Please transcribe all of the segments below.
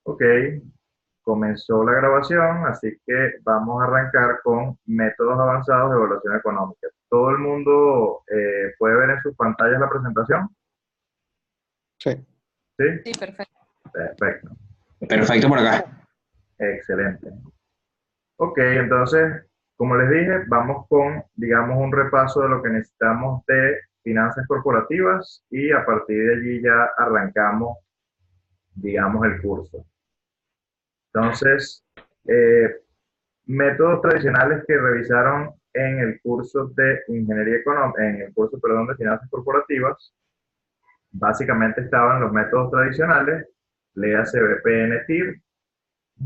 Ok, comenzó la grabación, así que vamos a arrancar con métodos avanzados de evaluación económica. ¿Todo el mundo puede ver en sus pantallas la presentación? Sí. ¿Sí? Sí, perfecto. Perfecto, Perfecto por acá. excelente. Ok, entonces, como les dije, vamos con, digamos, un repaso de lo que necesitamos de finanzas corporativas y a partir de allí ya arrancamos, digamos, el curso. Entonces, eh, métodos tradicionales que revisaron en el curso de ingeniería económica, en el curso, perdón, de finanzas corporativas, básicamente estaban los métodos tradicionales, léase BPN TIR,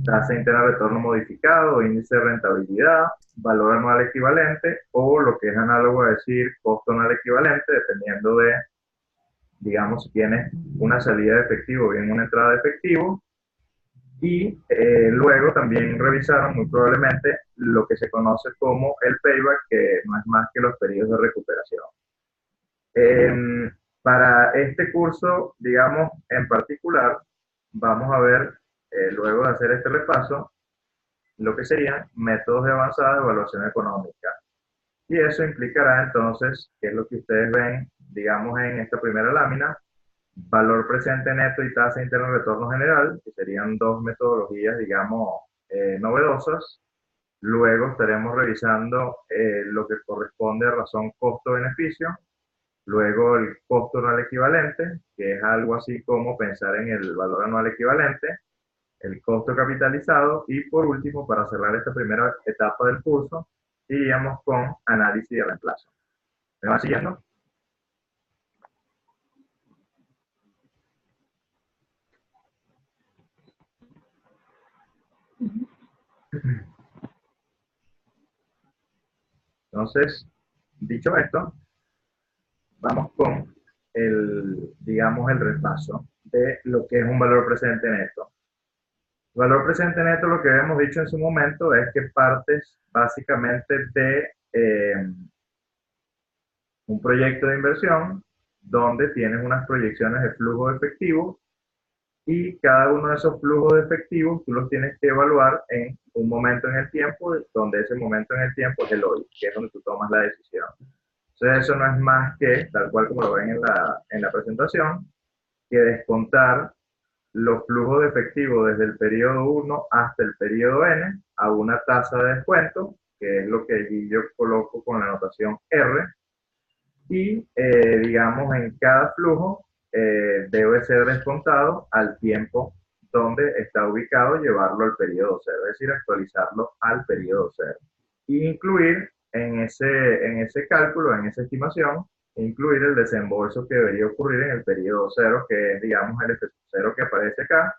tasa interna de retorno modificado, índice de rentabilidad, valor anual equivalente, o lo que es análogo a decir costo anual equivalente, dependiendo de, digamos, si tienes una salida de efectivo o bien una entrada de efectivo. Y luego también revisaron muy probablemente lo que se conoce como el payback, que no es más que los periodos de recuperación. Para este curso, digamos, en particular, vamos a ver, luego de hacer este repaso, lo que serían métodos de avanzada de evaluación económica. Y eso implicará entonces, que es lo que ustedes ven, digamos, en esta primera lámina, valor presente neto y tasa interna de retorno general, que serían dos metodologías, digamos, novedosas. Luego estaremos revisando lo que corresponde a razón costo-beneficio. Luego el costo anual equivalente, que es algo así como pensar en el valor anual equivalente, el costo capitalizado y por último, para cerrar esta primera etapa del curso, iríamos con análisis de reemplazo. ¿Me van siguiendo? Entonces, dicho esto, vamos con el, digamos, el repaso de lo que es un valor presente neto. El valor presente neto, lo que habíamos dicho en su momento, es que partes básicamente de un proyecto de inversión donde tienes unas proyecciones de flujo de efectivo y cada uno de esos flujos de efectivo tú los tienes que evaluar en un momento en el tiempo, donde ese momento en el tiempo es el hoy, que es donde tú tomas la decisión. Entonces eso no es más que, tal cual como lo ven en la presentación, que descontar los flujos de efectivo desde el periodo 1 hasta el periodo n a una tasa de descuento, que es lo que allí yo coloco con la notación R, y digamos en cada flujo debe ser descontado al tiempo donde está ubicado, llevarlo al periodo cero, es decir, actualizarlo al periodo cero. Y incluir en ese cálculo, en esa estimación, incluir el desembolso que debería ocurrir en el periodo cero, que es, digamos, el F cero que aparece acá,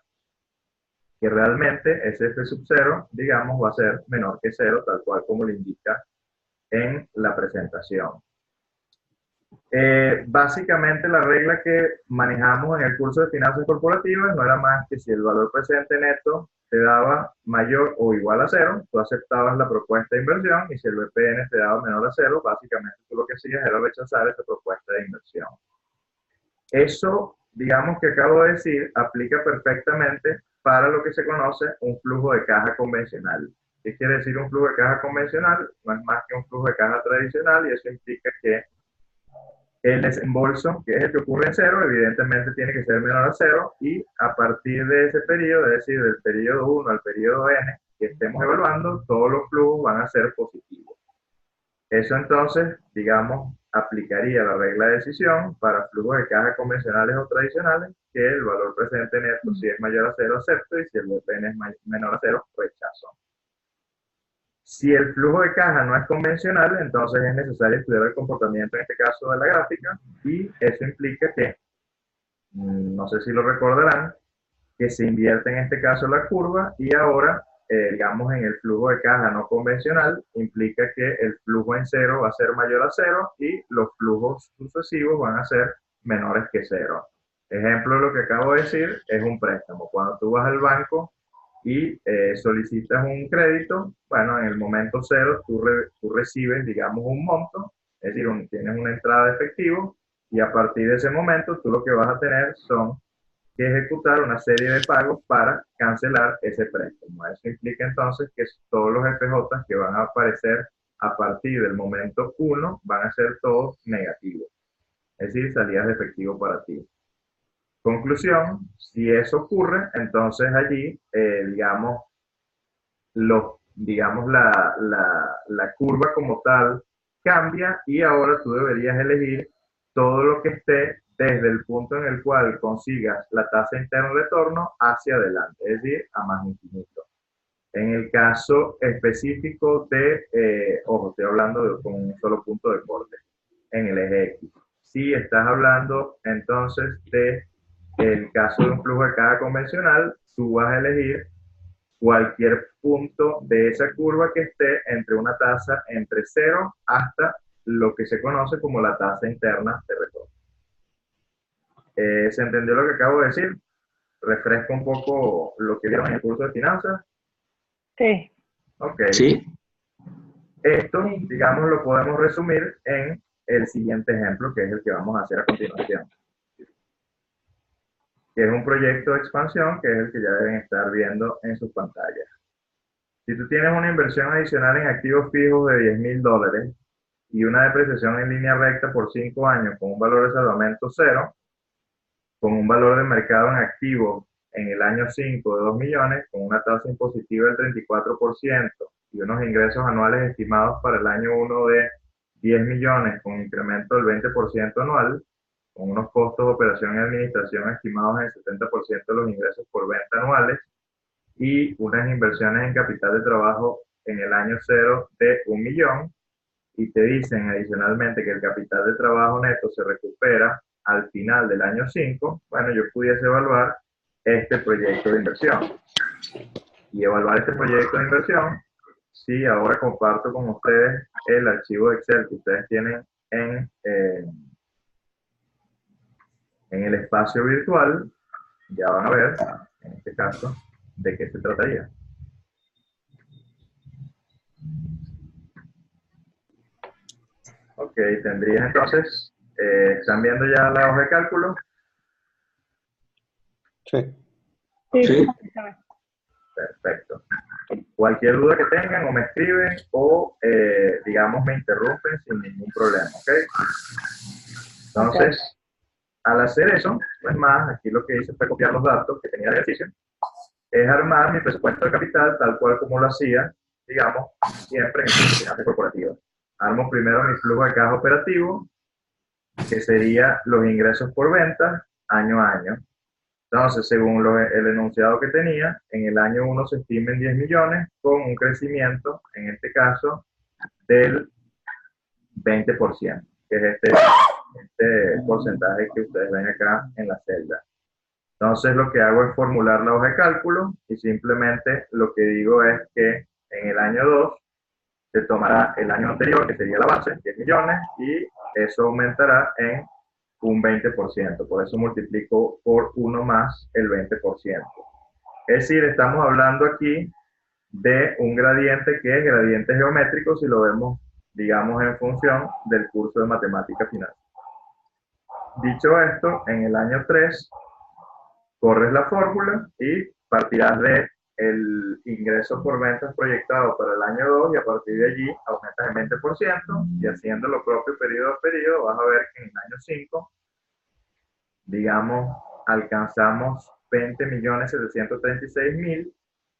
que realmente ese F sub cero, digamos, va a ser menor que cero, tal cual como lo indica en la presentación. Básicamente la regla que manejamos en el curso de finanzas corporativas no era más que si el valor presente neto te daba mayor o igual a cero, tú aceptabas la propuesta de inversión y si el BPN te daba menor a cero, básicamente tú lo que hacías era rechazar esa propuesta de inversión. Eso, digamos que acabo de decir, aplica perfectamente para lo que se conoce un flujo de caja convencional. ¿Qué quiere decir un flujo de caja convencional? No es más que un flujo de caja tradicional y eso implica que el desembolso, que es el que ocurre en cero, evidentemente tiene que ser menor a cero y a partir de ese periodo, es decir, del periodo 1 al periodo n que estemos evaluando, todos los flujos van a ser positivos. Eso entonces, digamos, aplicaría la regla de decisión para flujos de caja convencionales o tradicionales, que el valor presente neto, si es mayor a cero, acepto, y si el VPN es menor a cero, rechazo. Si el flujo de caja no es convencional, entonces es necesario estudiar el comportamiento, en este caso, de la gráfica, y eso implica que, no sé si lo recordarán, que se invierte en este caso la curva y ahora, digamos, en el flujo de caja no convencional, implica que el flujo en cero va a ser mayor a cero y los flujos sucesivos van a ser menores que cero. Ejemplo de lo que acabo de decir es un préstamo. Cuando tú vas al banco y solicitas un crédito, bueno, en el momento cero tú recibes, digamos, un monto, es decir, tienes una entrada de efectivo y a partir de ese momento tú lo que vas a tener son que ejecutar una serie de pagos para cancelar ese préstamo. Eso implica entonces que todos los FJ que van a aparecer a partir del momento 1 van a ser todos negativos, es decir, salidas de efectivo para ti. Conclusión, si eso ocurre, entonces allí, digamos la curva como tal cambia y ahora tú deberías elegir todo lo que esté desde el punto en el cual consigas la tasa interna de retorno hacia adelante, es decir, a más infinito. En el caso específico de, ojo, estoy hablando con un solo punto de corte, en el eje X. Si estás hablando entonces de el caso de un flujo de caja convencional, tú vas a elegir cualquier punto de esa curva que esté entre una tasa entre 0 hasta lo que se conoce como la tasa interna de retorno. ¿Se entendió lo que acabo de decir? Refresco un poco lo que vieron en el curso de finanzas. Sí. Ok. Sí. Esto, digamos, lo podemos resumir en el siguiente ejemplo, que es el que vamos a hacer a continuación, que es un proyecto de expansión, que es el que ya deben estar viendo en sus pantallas. Si tú tienes una inversión adicional en activos fijos de $10,000 y una depreciación en línea recta por 5 años con un valor de salvamento 0, con un valor de mercado en activos en el año 5 de 2 millones, con una tasa impositiva del 34% y unos ingresos anuales estimados para el año 1 de 10 millones con incremento del 20% anual, con unos costos de operación y administración estimados en el 70% de los ingresos por venta anuales y unas inversiones en capital de trabajo en el año 0 de 1 millón, y te dicen adicionalmente que el capital de trabajo neto se recupera al final del año 5, bueno, yo pudiese evaluar este proyecto de inversión. Y evaluar este proyecto de inversión, sí, ahora comparto con ustedes el archivo de Excel que ustedes tienen en el espacio virtual, ya van a ver, en este caso, de qué se trataría. Ok, tendrías entonces, ¿están viendo ya la hoja de cálculo? Sí. Sí. Perfecto. Cualquier duda que tengan o me escriben o, digamos, me interrumpen sin ningún problema, ¿ok? Entonces, al hacer eso, pues más, aquí lo que hice fue copiar los datos que tenía de ejercicio, es armar mi presupuesto de capital tal cual como lo hacía, digamos, siempre en el finanzas corporativas. Armo primero mi flujo de caja operativo, que sería los ingresos por venta año a año. Entonces, según el enunciado que tenía, en el año 1 se estimen 10 millones con un crecimiento, en este caso, del 20%, que es este porcentaje que ustedes ven acá en la celda. Entonces, lo que hago es formular la hoja de cálculo y simplemente lo que digo es que en el año 2 se tomará el año anterior, que sería la base, 10 millones, y eso aumentará en un 20%. Por eso multiplico por 1 más el 20%. Es decir, estamos hablando aquí de un gradiente que es gradiente geométrico si lo vemos, digamos, en función del curso de matemática final. Dicho esto, en el año 3 corres la fórmula y partirás de el ingreso por ventas proyectado para el año 2 y a partir de allí aumentas el 20% y haciendo lo propio periodo a periodo vas a ver que en el año 5, digamos, alcanzamos 20.736.000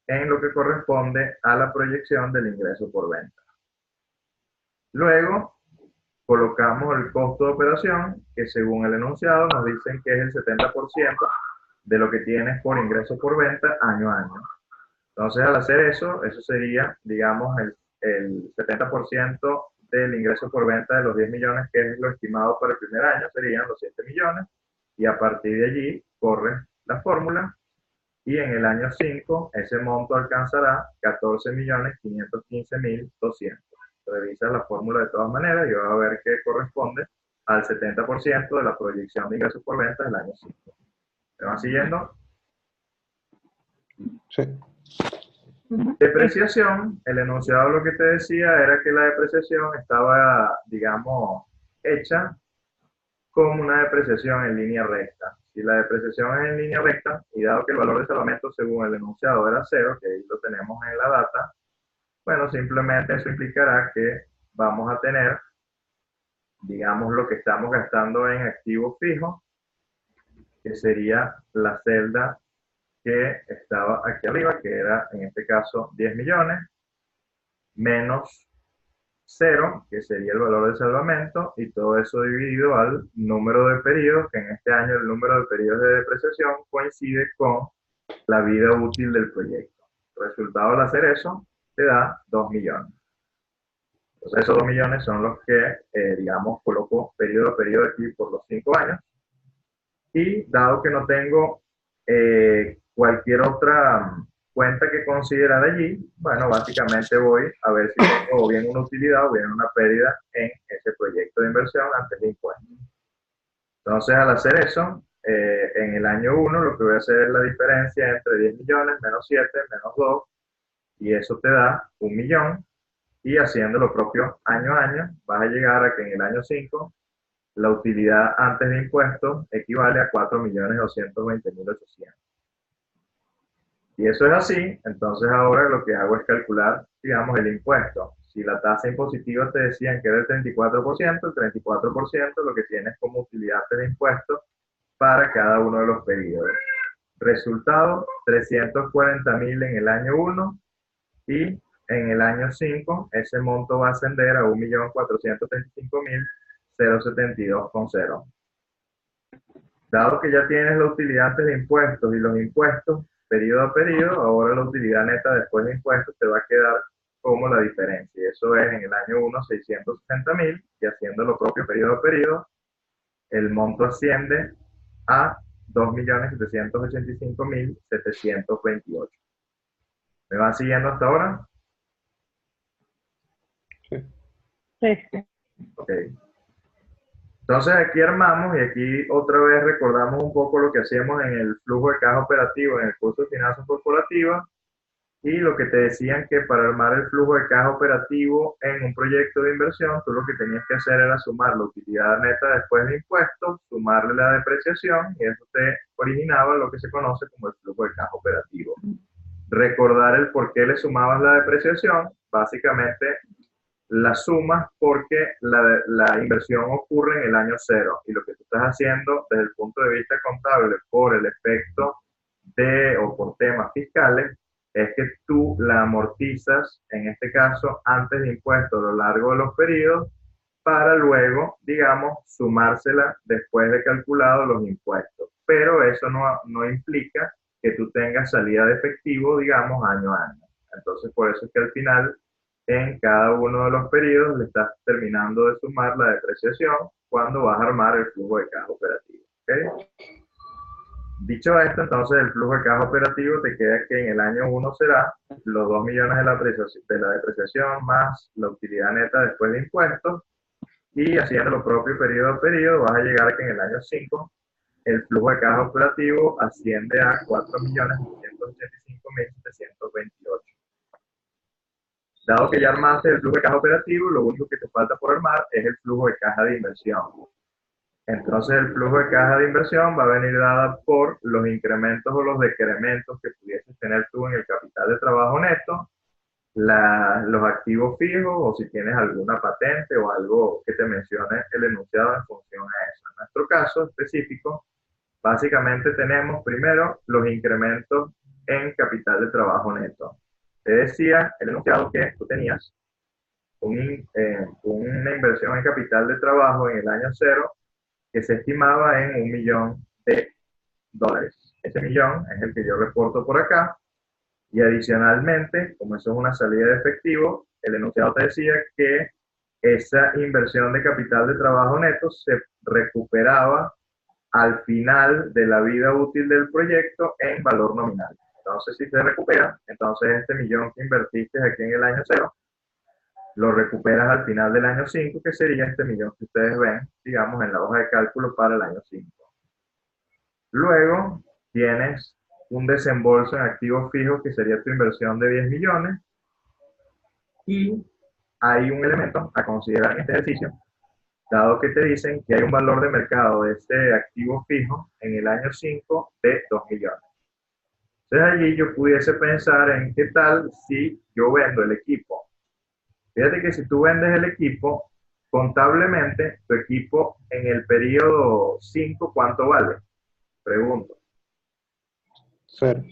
en lo que corresponde a la proyección del ingreso por venta. Luego, colocamos el costo de operación, que según el enunciado nos dicen que es el 70% de lo que tienes por ingreso por venta año a año. Entonces, al hacer eso, eso sería, digamos, el 70% del ingreso por venta de los 10 millones, que es lo estimado para el primer año, serían los 7 millones, y a partir de allí corre la fórmula, y en el año 5 ese monto alcanzará 14.515.200. Revisa la fórmula de todas maneras y vas a ver que corresponde al 70% de la proyección de ingresos por venta del año 5. ¿Me van siguiendo? Sí. Depreciación, el enunciado lo que te decía era que la depreciación estaba, digamos, hecha como una depreciación en línea recta. Si la depreciación es en línea recta, y dado que el valor de salvamento según el enunciado era cero, que ahí lo tenemos en la data, bueno, simplemente eso implicará que vamos a tener, digamos, lo que estamos gastando en activos fijos, que sería la celda que estaba aquí arriba, que era en este caso 10 millones, menos cero, que sería el valor de salvamento, y todo eso dividido al número de periodos, que en este año el número de periodos de depreciación coincide con la vida útil del proyecto. El resultado al hacer eso te da 2 millones. Entonces esos 2 millones son los que, digamos, coloco periodo a periodo aquí por los 5 años. Y dado que no tengo cualquier otra cuenta que considerar allí, bueno, básicamente voy a ver si tengo o bien una utilidad o bien una pérdida en ese proyecto de inversión antes de impuestos. Entonces, al hacer eso, en el año 1 lo que voy a hacer es la diferencia entre 10 millones menos 7 menos 2, y eso te da 1 millón, y haciendo lo propio año a año, vas a llegar a que en el año 5 la utilidad antes de impuestos equivale a 4.220.800. Si eso es así, entonces ahora lo que hago es calcular, digamos, el impuesto. Si la tasa impositiva te decían que era el 34%, el 34% lo que tienes como utilidad antes de impuestos para cada uno de los periodos. Resultado, 340.000 en el año 1, y en el año 5 ese monto va a ascender a 1.435.072,0. Dado que ya tienes la utilidad antes de impuestos y los impuestos periodo a periodo, ahora la utilidad neta después de impuestos te va a quedar como la diferencia. Y eso es en el año 1, 660.000, y haciendo lo propio periodo a periodo, el monto asciende a 2.785.728. ¿Me van siguiendo hasta ahora? Sí. Sí, sí. Ok. Entonces aquí armamos, y aquí otra vez recordamos un poco lo que hacíamos en el flujo de caja operativo en el curso de finanzas corporativas, y lo que te decían que para armar el flujo de caja operativo en un proyecto de inversión, tú lo que tenías que hacer era sumar la utilidad neta después de impuestos, sumarle la depreciación, y eso te originaba lo que se conoce como el flujo de caja operativo. Recordar el por qué le sumabas la depreciación, básicamente la sumas porque la inversión ocurre en el año cero, y lo que tú estás haciendo desde el punto de vista contable por el efecto de o por temas fiscales es que tú la amortizas, en este caso antes de impuestos a lo largo de los periodos, para luego, digamos, sumársela después de calculado los impuestos. Pero eso no implica que tú tengas salida de efectivo, digamos, año a año. Entonces, por eso es que al final, en cada uno de los periodos, le estás terminando de sumar la depreciación cuando vas a armar el flujo de caja operativo. ¿Okay? Dicho esto, entonces el flujo de caja operativo te queda que en el año 1 será los 2 millones de la depreciación más la utilidad neta después de impuestos, y haciendo lo propio periodo a periodo vas a llegar a que en el año 5 el flujo de caja operativo asciende a 4.985.728. Dado que ya armaste el flujo de caja operativo, lo único que te falta por armar es el flujo de caja de inversión. Entonces el flujo de caja de inversión va a venir dada por los incrementos o los decrementos que pudieses tener tú en el capital de trabajo neto, los activos fijos, o si tienes alguna patente o algo que te mencione el enunciado en función a eso. En nuestro caso específico, básicamente tenemos primero los incrementos en capital de trabajo neto. Te decía el enunciado que tú tenías una inversión en capital de trabajo en el año cero que se estimaba en $1.000.000. Ese millón es el que yo reporto por acá, y adicionalmente, como eso es una salida de efectivo, el enunciado te decía que esa inversión de capital de trabajo neto se recuperaba al final de la vida útil del proyecto en valor nominal. Entonces, si se recupera, entonces este millón que invertiste aquí en el año cero, lo recuperas al final del año 5, que sería este millón que ustedes ven, digamos, en la hoja de cálculo para el año 5. Luego tienes un desembolso en activos fijos, que sería tu inversión de 10 millones, y hay un elemento a considerar en este ejercicio, dado que te dicen que hay un valor de mercado de este activo fijo en el año 5 de 2 millones. Entonces allí yo pudiese pensar en qué tal si yo vendo el equipo. Fíjate que si tú vendes el equipo, contablemente, tu equipo en el periodo 5, ¿cuánto vale? Pregunto. Cero.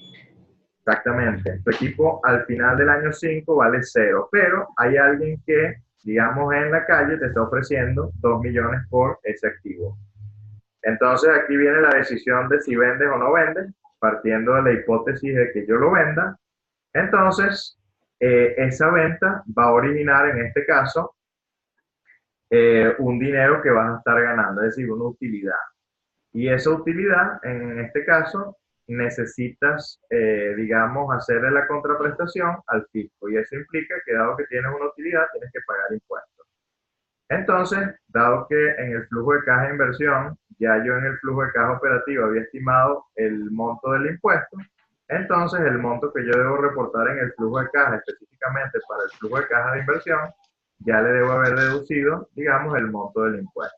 Exactamente. Tu equipo al final del año 5 vale cero, pero hay alguien que, digamos, en la calle te está ofreciendo 2 millones por ese activo. Entonces aquí viene la decisión de si vendes o no vendes, partiendo de la hipótesis de que yo lo venda. Entonces, esa venta va a originar en este caso un dinero que vas a estar ganando, es decir, una utilidad. Y esa utilidad, en este caso, necesitas, digamos, hacerle la contraprestación al fisco. Y eso implica que, dado que tienes una utilidad, tienes que pagar impuestos. Entonces, dado que en el flujo de caja de inversión, ya yo en el flujo de caja operativo había estimado el monto del impuesto, entonces el monto que yo debo reportar en el flujo de caja, específicamente para el flujo de caja de inversión, ya le debo haber deducido, digamos, el monto del impuesto.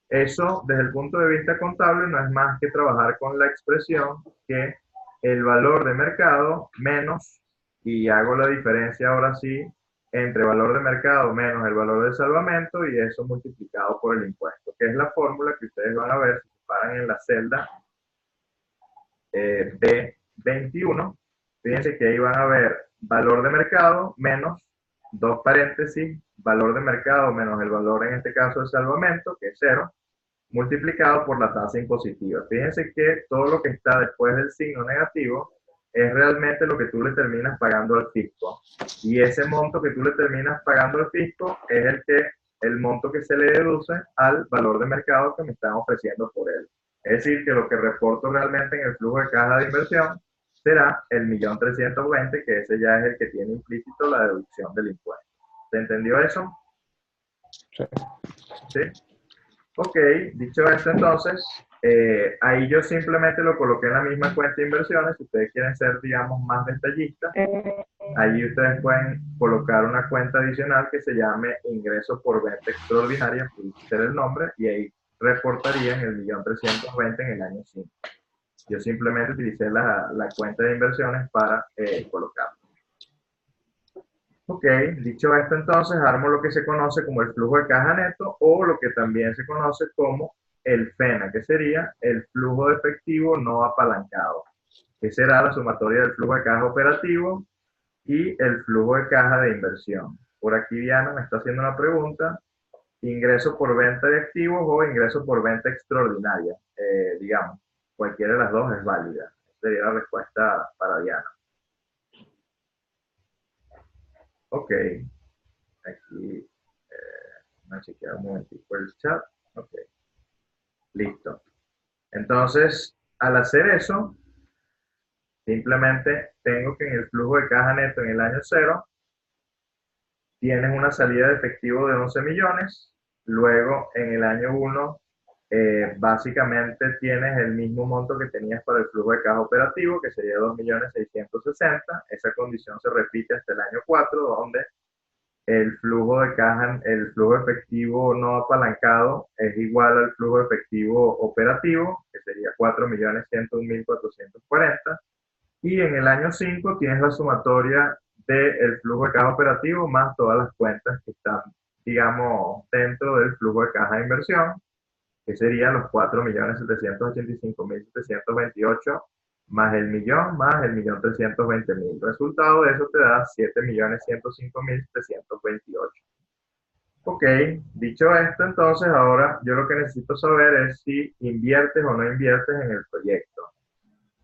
Eso, desde el punto de vista contable, no es más que trabajar con la expresión que el valor de mercado menos, y hago la diferencia ahora sí, entre valor de mercado menos el valor de salvamento y eso multiplicado por el impuesto, que es la fórmula que ustedes van a ver si se paran en la celda B21. Fíjense que ahí van a ver valor de mercado menos, dos paréntesis, valor de mercado menos el valor en este caso de salvamento, que es cero, multiplicado por la tasa impositiva. Fíjense que todo lo que está después del signo negativo es realmente lo que tú le terminas pagando al fisco. Y ese monto que tú le terminas pagando al fisco es el monto que se le deduce al valor de mercado que me están ofreciendo por él. Es decir, que lo que reporto realmente en el flujo de caja de inversión será el 1.320.000, que ese ya es el que tiene implícito la deducción del impuesto. ¿Se entendió eso? Sí. ¿Sí? Ok, dicho esto entonces, ahí yo simplemente lo coloqué en la misma cuenta de inversiones. Si ustedes quieren ser, digamos, más detallistas, ahí ustedes pueden colocar una cuenta adicional que se llame ingreso por venta extraordinaria, puede ser el nombre, y ahí reportarían el 1.320.000 en el año 5. Yo simplemente utilicé la cuenta de inversiones para colocarlo. Ok, dicho esto entonces, armo lo que se conoce como el flujo de caja neto o lo que también se conoce como el FENA, que sería el flujo de efectivo no apalancado, que será la sumatoria del flujo de caja operativo y el flujo de caja de inversión. Por aquí Diana me está haciendo una pregunta, ingreso por venta de activos o ingreso por venta extraordinaria, digamos, cualquiera de las dos es válida. Esa sería la respuesta para Diana. Ok, aquí vamos a chequear un momentico el chat. Ok, listo. Entonces, al hacer eso, simplemente tengo que en el flujo de caja neto en el año 0, tienes una salida de efectivo de 11 millones. Luego, en el año 1, básicamente tienes el mismo monto que tenías para el flujo de caja operativo, que sería 2.660.000. Esa condición se repite hasta el año 4, donde el flujo de caja, el flujo efectivo no apalancado es igual al flujo efectivo operativo, que sería 4.101.440. Y en el año 5 tienes la sumatoria del flujo de caja operativo más todas las cuentas que están, digamos, dentro del flujo de caja de inversión, que serían los 4.785.728 más el millón más el 1.320.000. Resultado de eso te da 7.105.728. Ok, dicho esto, entonces ahora yo lo que necesito saber es si inviertes o no inviertes en el proyecto.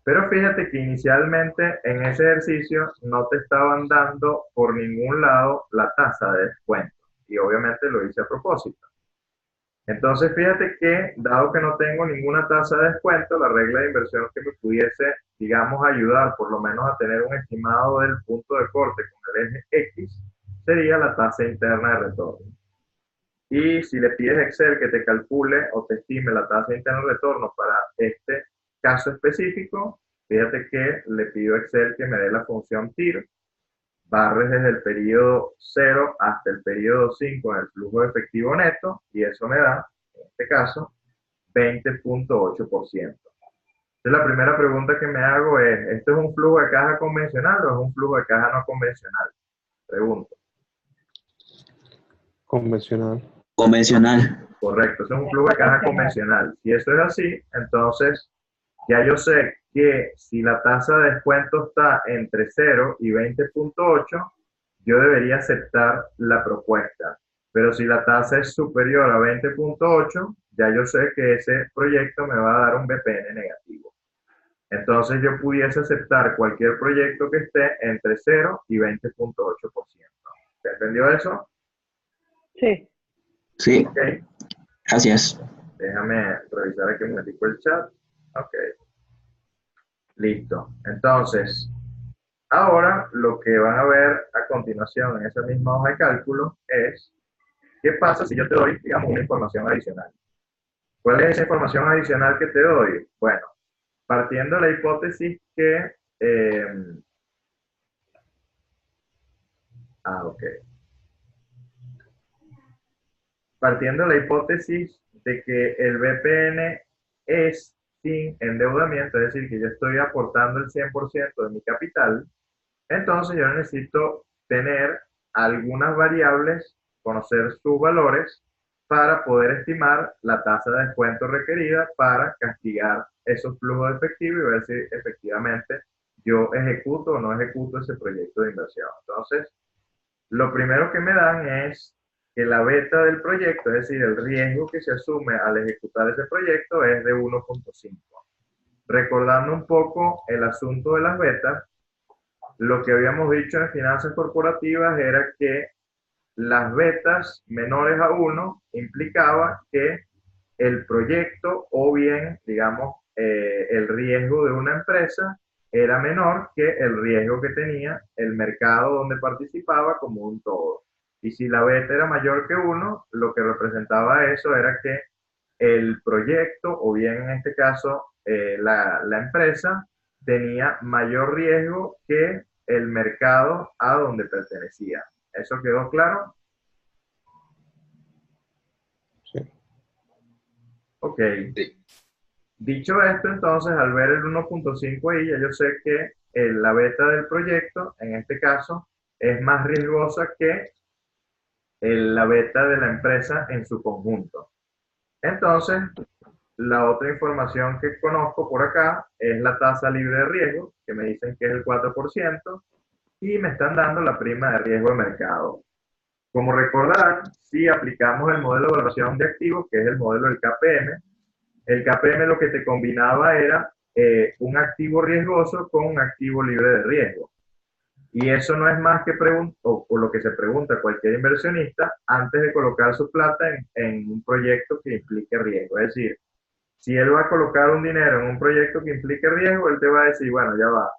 Pero fíjate que inicialmente en ese ejercicio no te estaban dando por ningún lado la tasa de descuento. Y obviamente lo hice a propósito. Entonces, fíjate que, dado que no tengo ninguna tasa de descuento, la regla de inversión que me pudiese, digamos, ayudar por lo menos a tener un estimado del punto de corte con el eje X, sería la tasa interna de retorno. Y si le pides a Excel que te calcule o te estime la tasa interna de retorno para este caso específico, fíjate que le pido a Excel que me dé la función TIR, barres desde el periodo 0 hasta el periodo 5 en el flujo de efectivo neto, y eso me da, en este caso, 20.8%. Entonces, la primera pregunta que me hago es, ¿esto es un flujo de caja convencional o es un flujo de caja no convencional? Pregunto. Convencional. Convencional. Correcto, eso es un flujo de caja convencional. Si eso es así, entonces ya yo sé que si la tasa de descuento está entre 0 y 20.8, yo debería aceptar la propuesta. Pero si la tasa es superior a 20.8, ya yo sé que ese proyecto me va a dar un BPN negativo. Entonces yo pudiese aceptar cualquier proyecto que esté entre 0 y 20.8%. ¿Se entendió eso? Sí. Sí, Ok. gracias. Déjame revisar aquí un momentico el chat. Ok. Listo. Entonces, ahora lo que van a ver a continuación en esa misma hoja de cálculo es qué pasa si yo te doy, digamos, una información adicional. ¿Cuál es esa información adicional que te doy? Bueno, partiendo de la hipótesis que... ok. Partiendo de la hipótesis de que el BPN es sin endeudamiento, es decir, que yo estoy aportando el 100% de mi capital, entonces yo necesito tener algunas variables, conocer sus valores, para poder estimar la tasa de descuento requerida para castigar esos flujos de efectivo y ver si efectivamente yo ejecuto o no ejecuto ese proyecto de inversión. Entonces, lo primero que me dan es que la beta del proyecto, es decir, el riesgo que se asume al ejecutar ese proyecto es de 1.5. Recordando un poco el asunto de las betas, lo que habíamos dicho en finanzas corporativas era que las betas menores a 1 implicaba que el proyecto o bien, digamos, el riesgo de una empresa era menor que el riesgo que tenía el mercado donde participaba como un todo. Y si la beta era mayor que 1, lo que representaba eso era que el proyecto, o bien en este caso la empresa, tenía mayor riesgo que el mercado a donde pertenecía. ¿Eso quedó claro? Sí. Ok. Dicho esto, entonces, al ver el 1.5 ahí, ya yo sé que la beta del proyecto, en este caso, es más riesgosa que la beta de la empresa en su conjunto. Entonces, la otra información que conozco por acá es la tasa libre de riesgo, que me dicen que es el 4%, y me están dando la prima de riesgo de mercado. Como recordarán, si aplicamos el modelo de evaluación de activos, que es el modelo del KPM, el KPM lo que te combinaba era un activo riesgoso con un activo libre de riesgo. Y eso no es más que o lo que se pregunta cualquier inversionista antes de colocar su plata en un proyecto que implique riesgo. Es decir, si él va a colocar un dinero en un proyecto que implique riesgo, él te va a decir, bueno, ya va,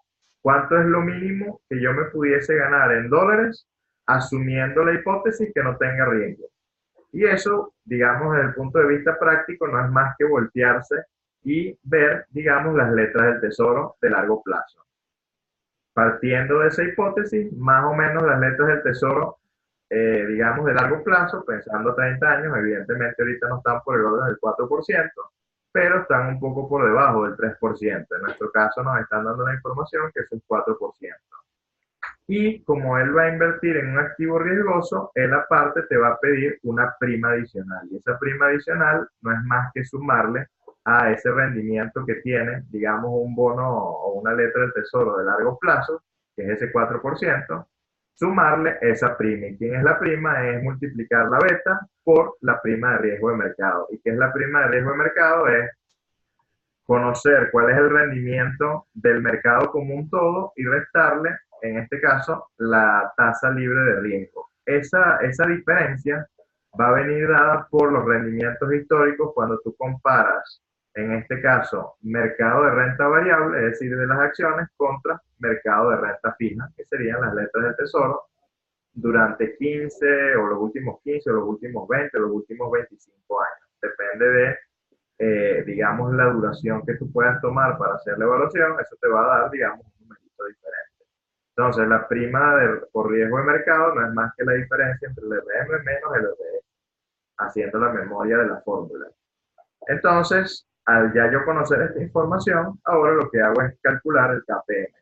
¿cuánto es lo mínimo que yo me pudiese ganar en dólares asumiendo la hipótesis que no tenga riesgo? Y eso, digamos, desde el punto de vista práctico, no es más que voltearse y ver, digamos, las letras del tesoro de largo plazo. Partiendo de esa hipótesis, más o menos las letras del tesoro, digamos, de largo plazo, pensando 30 años, evidentemente ahorita no están por el orden del 4%, pero están un poco por debajo del 3%. En nuestro caso nos están dando la información que es un 4%. Y como él va a invertir en un activo riesgoso, él aparte te va a pedir una prima adicional. Y esa prima adicional no es más que sumarle a ese rendimiento que tiene, digamos, un bono o una letra del tesoro de largo plazo, que es ese 4%, sumarle esa prima. ¿Y quién es la prima? Es multiplicar la beta por la prima de riesgo de mercado. ¿Y qué es la prima de riesgo de mercado? Es conocer cuál es el rendimiento del mercado como un todo y restarle, en este caso, la tasa libre de riesgo. Esa diferencia va a venir dada por los rendimientos históricos cuando tú comparas, en este caso, mercado de renta variable, es decir, de las acciones, contra mercado de renta fija, que serían las letras del tesoro, durante 15 o los últimos 15 o los últimos 20 o los últimos 25 años. Depende de digamos, la duración que tú puedas tomar para hacer la evaluación, eso te va a dar, digamos, un numerito diferente. Entonces, la prima por riesgo de mercado no es más que la diferencia entre el RM menos el RE, haciendo la memoria de la fórmula. Entonces, al ya yo conocer esta información, ahora lo que hago es calcular el KPM.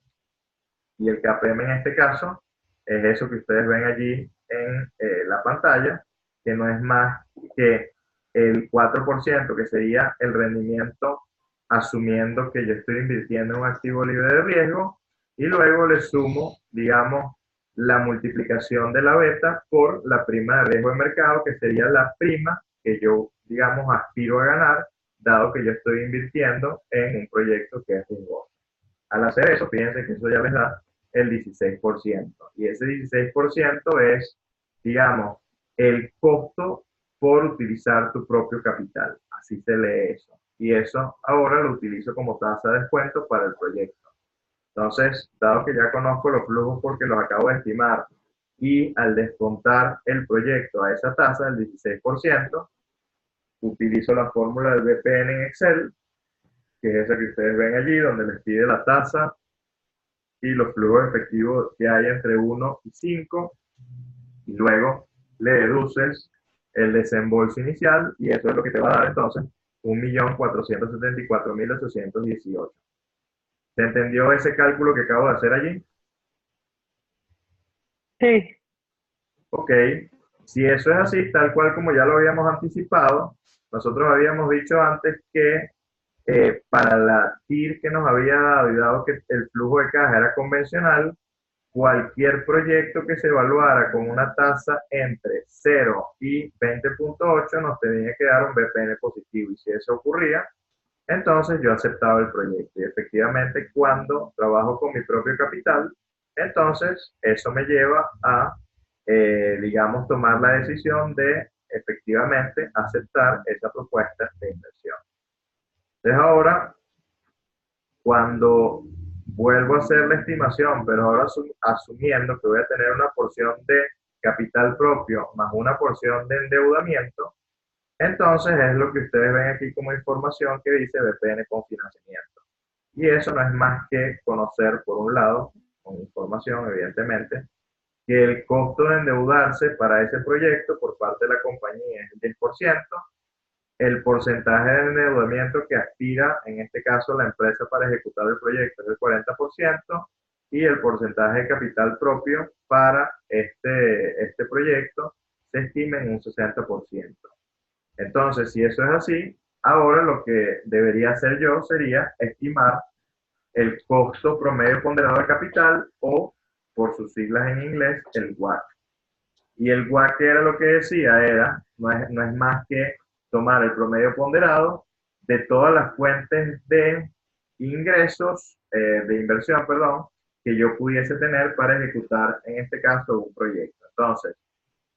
Y el KPM en este caso es eso que ustedes ven allí en la pantalla, que no es más que el 4%, que sería el rendimiento asumiendo que yo estoy invirtiendo en un activo libre de riesgo, y luego le sumo, digamos, la multiplicación de la beta por la prima de riesgo de mercado, que sería la prima que yo, digamos, aspiro a ganar, dado que yo estoy invirtiendo en un proyecto que es riesgoso. Al hacer eso, fíjense que eso ya les da el 16%. Y ese 16% es, digamos, el costo por utilizar tu propio capital. Así se lee eso. Y eso ahora lo utilizo como tasa de descuento para el proyecto. Entonces, dado que ya conozco los flujos porque los acabo de estimar, y al descontar el proyecto a esa tasa del 16%, utilizo la fórmula del BPN en Excel, que es esa que ustedes ven allí, donde les pide la tasa y los flujos efectivos que hay entre 1 y 5, y luego le deduces el desembolso inicial, y eso es lo que te va a dar entonces 1.474.818. ¿Se entendió ese cálculo que acabo de hacer allí? Sí. Ok, si eso es así, tal cual como ya lo habíamos anticipado, nosotros habíamos dicho antes que para la TIR que nos había dado, y dado que el flujo de caja era convencional, cualquier proyecto que se evaluara con una tasa entre 0 y 20.8 nos tenía que dar un BPN positivo, y si eso ocurría, entonces yo aceptaba el proyecto. Y efectivamente, cuando trabajo con mi propio capital, entonces eso me lleva a, digamos, tomar la decisión de efectivamente aceptar esa propuesta de inversión. Entonces ahora, cuando vuelvo a hacer la estimación, pero ahora asumiendo que voy a tener una porción de capital propio más una porción de endeudamiento, entonces es lo que ustedes ven aquí como información que dice BPN con financiamiento. Y eso no es más que conocer, por un lado, con información evidentemente, que el costo de endeudarse para ese proyecto por parte de la compañía es el 10%, el porcentaje de endeudamiento que aspira, en este caso, la empresa para ejecutar el proyecto es el 40%, y el porcentaje de capital propio para este proyecto se estima en un 60%. Entonces, si eso es así, ahora lo que debería hacer yo sería estimar el costo promedio ponderado de capital, o, por sus siglas en inglés, el WACC. Y el WACC, era lo que decía, no es más que tomar el promedio ponderado de todas las fuentes de ingresos, de inversión, perdón, que yo pudiese tener para ejecutar, en este caso, un proyecto. Entonces,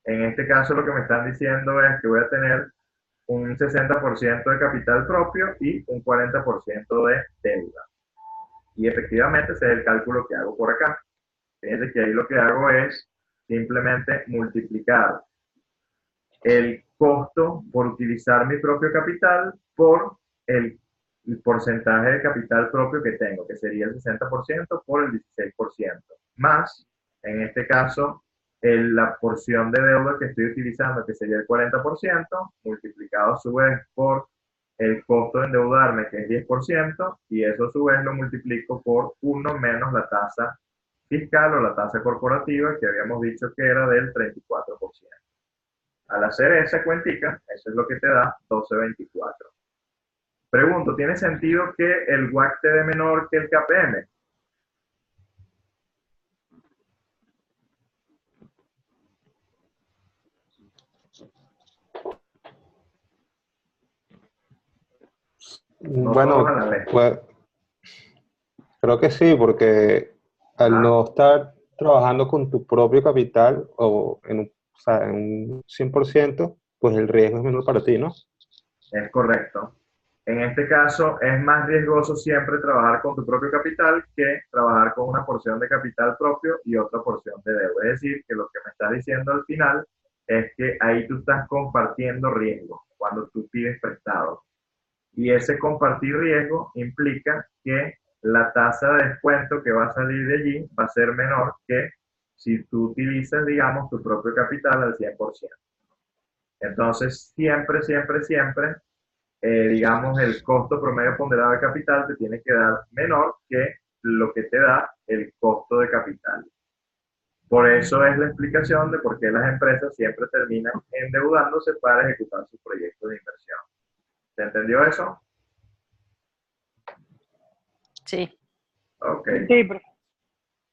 en este caso lo que me están diciendo es que voy a tener un 60% de capital propio y un 40% de deuda. Y efectivamente ese es el cálculo que hago por acá. Fíjense que ahí lo que hago es simplemente multiplicar el costo por utilizar mi propio capital por el porcentaje de capital propio que tengo, que sería el 60% por el 16%, más, en este caso, la porción de deuda que estoy utilizando, que sería el 40%, multiplicado a su vez por el costo de endeudarme, que es 10%, y eso a su vez lo multiplico por 1 menos la tasa fiscal o la tasa corporativa, que habíamos dicho que era del 34%. Al hacer esa cuentica, eso es lo que te da 12.24. Pregunto, ¿tiene sentido que el WACC te dé menor que el KPM? No todos a la Bueno, vez. pues creo que sí, porque al no estar trabajando con tu propio capital o sea, en un 100%, pues el riesgo es menor para ti, ¿no? Es correcto. En este caso, es más riesgoso siempre trabajar con tu propio capital que trabajar con una porción de capital propio y otra porción de deuda. Es decir, que lo que me estás diciendo al final es que ahí tú estás compartiendo riesgo cuando tú pides prestado. Y ese compartir riesgo implica que la tasa de descuento que va a salir de allí va a ser menor que si tú utilizas, digamos, tu propio capital al 100%. Entonces, siempre, siempre, siempre, digamos, el costo promedio ponderado de capital te tiene que dar menor que lo que te da el costo de capital. Por eso es la explicación de por qué las empresas siempre terminan endeudándose para ejecutar sus proyectos de inversión. ¿Se entendió eso? Sí. Ok. Sí, pero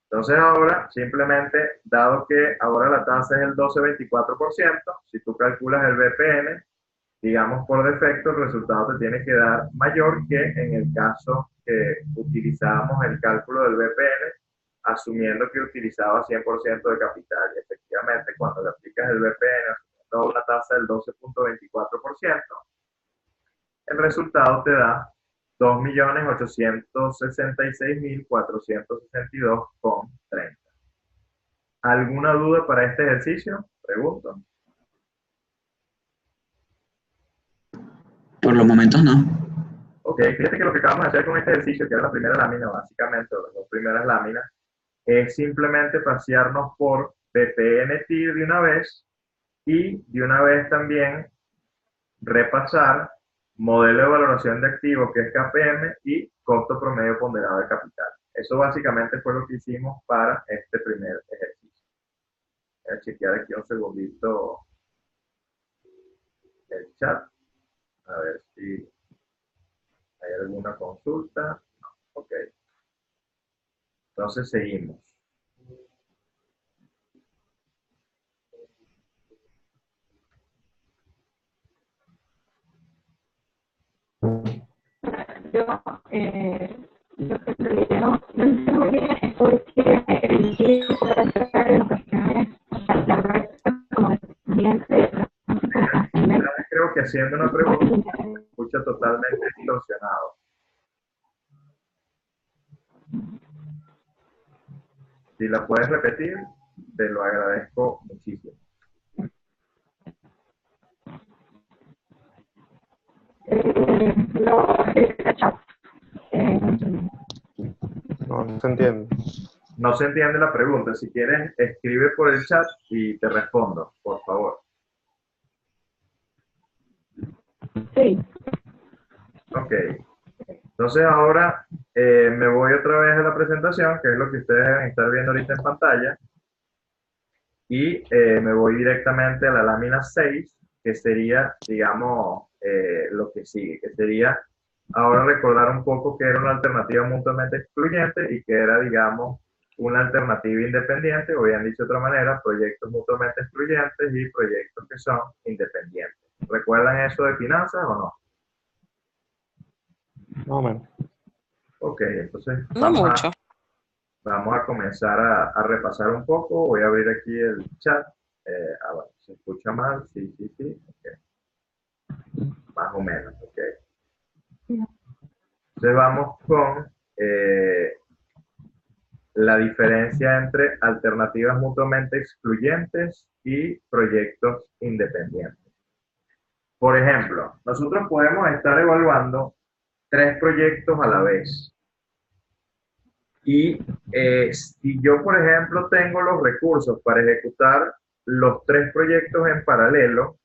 Entonces ahora, simplemente, dado que ahora la tasa es el 12,24%, si tú calculas el BPN, digamos por defecto, el resultado te tiene que dar mayor que en el caso que utilizábamos el cálculo del BPN, asumiendo que utilizaba 100% de capital. Y efectivamente, cuando le aplicas el BPN asumiendo una tasa del 12,24%, el resultado te da 2.866.462,30. ¿Alguna duda para este ejercicio? Pregunto. Por los momentos no. Ok, fíjate que lo que acabamos de hacer con este ejercicio, que era la primera lámina, básicamente, o las dos primeras láminas, es simplemente pasearnos por BPN TIR de una vez y de una vez también repasar modelo de valoración de activos, que es KPM, y costo promedio ponderado de capital. Eso básicamente fue lo que hicimos para este primer ejercicio. Voy a chequear aquí un segundito el chat, a ver si hay alguna consulta. No, ok. Entonces seguimos. yo, lo que no entiendo bien es por qué el tiempo para hacer educaciones, o sea, la red como cliente, Creo que haciendo una pregunta se escucha totalmente distorsionado. Si la puedes repetir, te lo agradezco muchísimo. No se entiende. No se entiende la pregunta. Si quieres, escribe por el chat y te respondo, por favor. Sí. Ok. Entonces ahora me voy otra vez a la presentación, que es lo que ustedes deben estar viendo ahorita en pantalla. Y me voy directamente a la lámina 6, que sería, digamos, lo que sigue, que sería ahora recordar un poco que era una alternativa mutuamente excluyente y que era, digamos, una alternativa independiente, o bien dicho de otra manera, proyectos mutuamente excluyentes y proyectos que son independientes. ¿Recuerdan eso de finanzas o no? Más o menos. Ok, entonces No mucho. vamos a comenzar a repasar un poco. Voy a abrir aquí el chat. Bueno, ¿se escucha mal? Sí, sí, sí. Okay. Más o menos, ok. Entonces vamos con la diferencia entre alternativas mutuamente excluyentes y proyectos independientes. Por ejemplo, nosotros podemos estar evaluando 3 proyectos a la vez. Y si yo, por ejemplo, tengo los recursos para ejecutar los 3 proyectos en paralelo,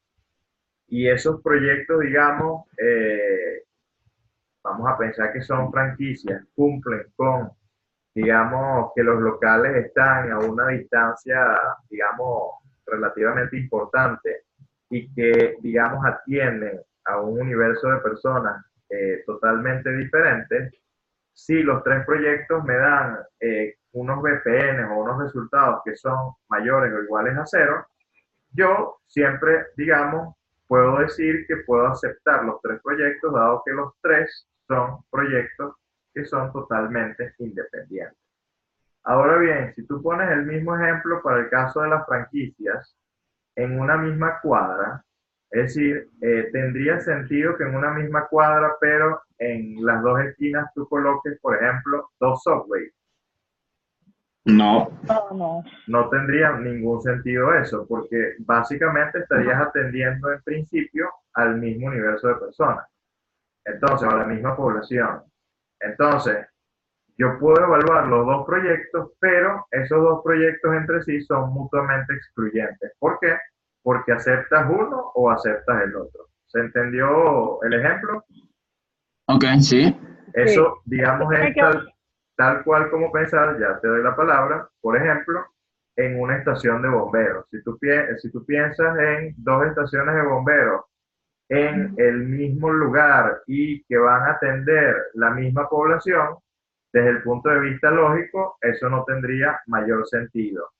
y esos proyectos, digamos, vamos a pensar que son franquicias, cumplen con, digamos, que los locales están a una distancia, digamos, relativamente importante y que, digamos, atienden a un universo de personas totalmente diferentes. Si los 3 proyectos me dan unos BPN o unos resultados que son mayores o iguales a 0, yo siempre, digamos, puedo decir que puedo aceptar los 3 proyectos, dado que los 3 son proyectos que son totalmente independientes. Ahora bien, si tú pones el mismo ejemplo para el caso de las franquicias en una misma cuadra, es decir, tendría sentido que en una misma cuadra, pero en las dos esquinas tú coloques, por ejemplo, 2 Subway. No. No. No tendría ningún sentido eso, porque básicamente estarías atendiendo en principio al mismo universo de personas, entonces, a la misma población. Entonces, Yo puedo evaluar los dos proyectos, pero esos dos proyectos entre sí son mutuamente excluyentes. ¿Por qué? Porque aceptas uno o aceptas el otro. ¿Se entendió el ejemplo? Ok, sí. Sí. Eso, digamos, Tiene es que- tal cual como pensar, ya te doy la palabra, por ejemplo, en una estación de bomberos. Si tú piensas en dos estaciones de bomberos en el mismo lugar y que van a atender la misma población, desde el punto de vista lógico, eso no tendría mayor sentido.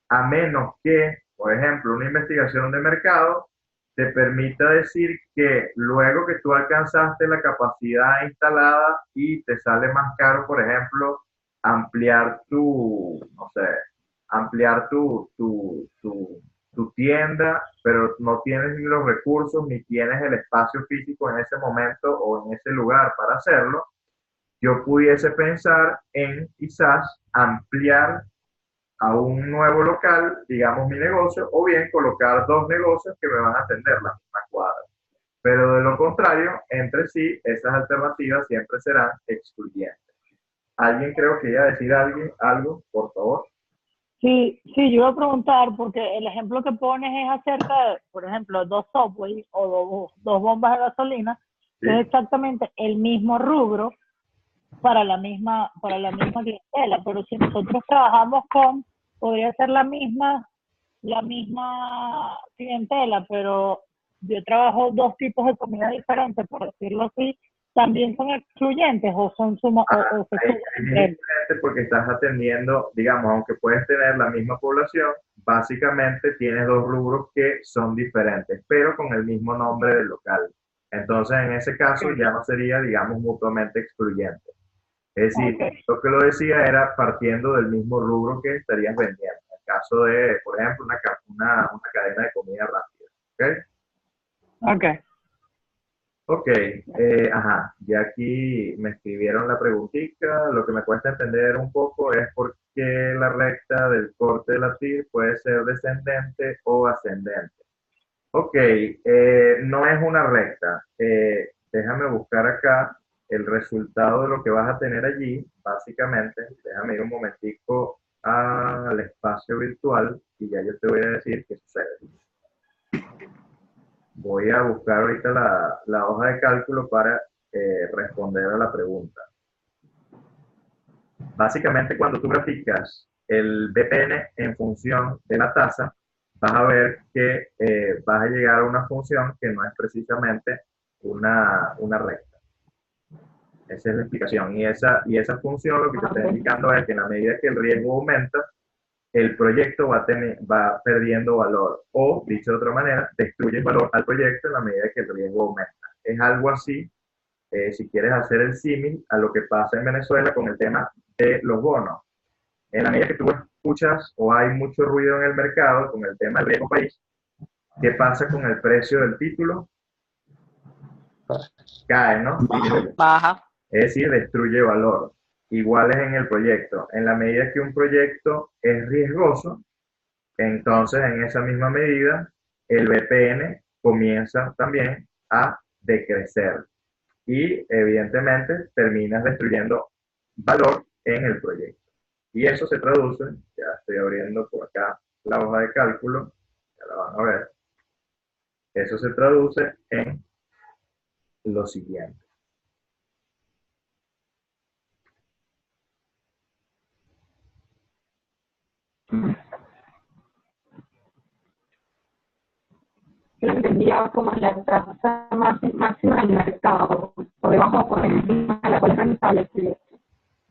A menos que, por ejemplo, una investigación de mercado te permita decir que luego que tú alcanzaste la capacidad instalada y te sale más caro, por ejemplo, ampliar no sé, ampliar tu tienda, pero no tienes ni los recursos ni tienes el espacio físico en ese momento o en ese lugar para hacerlo, yo pudiese pensar en quizás ampliar a un nuevo local, digamos mi negocio, o bien colocar dos negocios que me van a atender la misma cuadra. Pero de lo contrario, entre sí, esas alternativas siempre serán excluyentes. ¿Alguien creo que iba a decir algo, por favor? Sí, sí, yo iba a preguntar, porque el ejemplo que pones es acerca de, por ejemplo, dos subways o dos bombas de gasolina, ¿Sí? que es exactamente el mismo rubro para la misma clientela, pero si nosotros trabajamos podría ser la misma clientela, pero yo trabajo dos tipos de comida diferentes, por decirlo así, también son excluyentes o o se Ahí suman es entre ellos. diferente porque estás atendiendo, digamos, aunque puedes tener la misma población, básicamente tienes dos rubros que son diferentes, pero con el mismo nombre del local. Entonces, en ese caso ya no sería, digamos, mutuamente excluyente. Es decir, Okay. lo que lo decía era partiendo del mismo rubro que estarías vendiendo. En el caso de, por ejemplo, una cadena de comida rápida. ¿Ok? Okay. Ok, ajá, ya aquí me escribieron la preguntita. Lo que me cuesta entender un poco es por qué la recta del corte de la TIR puede ser descendente o ascendente. Ok, no es una recta. Déjame buscar acá el resultado de lo que vas a tener allí. Básicamente, déjame ir un momentico al espacio virtual y ya yo te voy a decir qué sucede. Voy a buscar ahorita la hoja de cálculo para responder a la pregunta. Básicamente, cuando tú graficas el BPN en función de la tasa, vas a ver que vas a llegar a una función que no es precisamente una recta. Esa es la explicación. Y esa función lo que te está indicando es que en la medida que el riesgo aumenta, el proyecto va perdiendo valor. O, dicho de otra manera, destruye el valor al proyecto en la medida que el riesgo aumenta. Es algo así, si quieres hacer el símil a lo que pasa en Venezuela con el tema de los bonos. En la medida que tú escuchas o hay mucho ruido en el mercado con el tema del riesgo país, ¿qué pasa con el precio del título? Cae, ¿no? Baja. Baja. Es decir, destruye valor. Igual es en el proyecto. En la medida que un proyecto es riesgoso, entonces en esa misma medida el BPN comienza también a decrecer y evidentemente terminas destruyendo valor en el proyecto. Y eso se traduce, ya estoy abriendo por acá la hoja de cálculo, ya la van a ver, eso se traduce en lo siguiente. Lo entendía como la tasa máxima del mercado, por debajo o por encima de la cual están establecidos.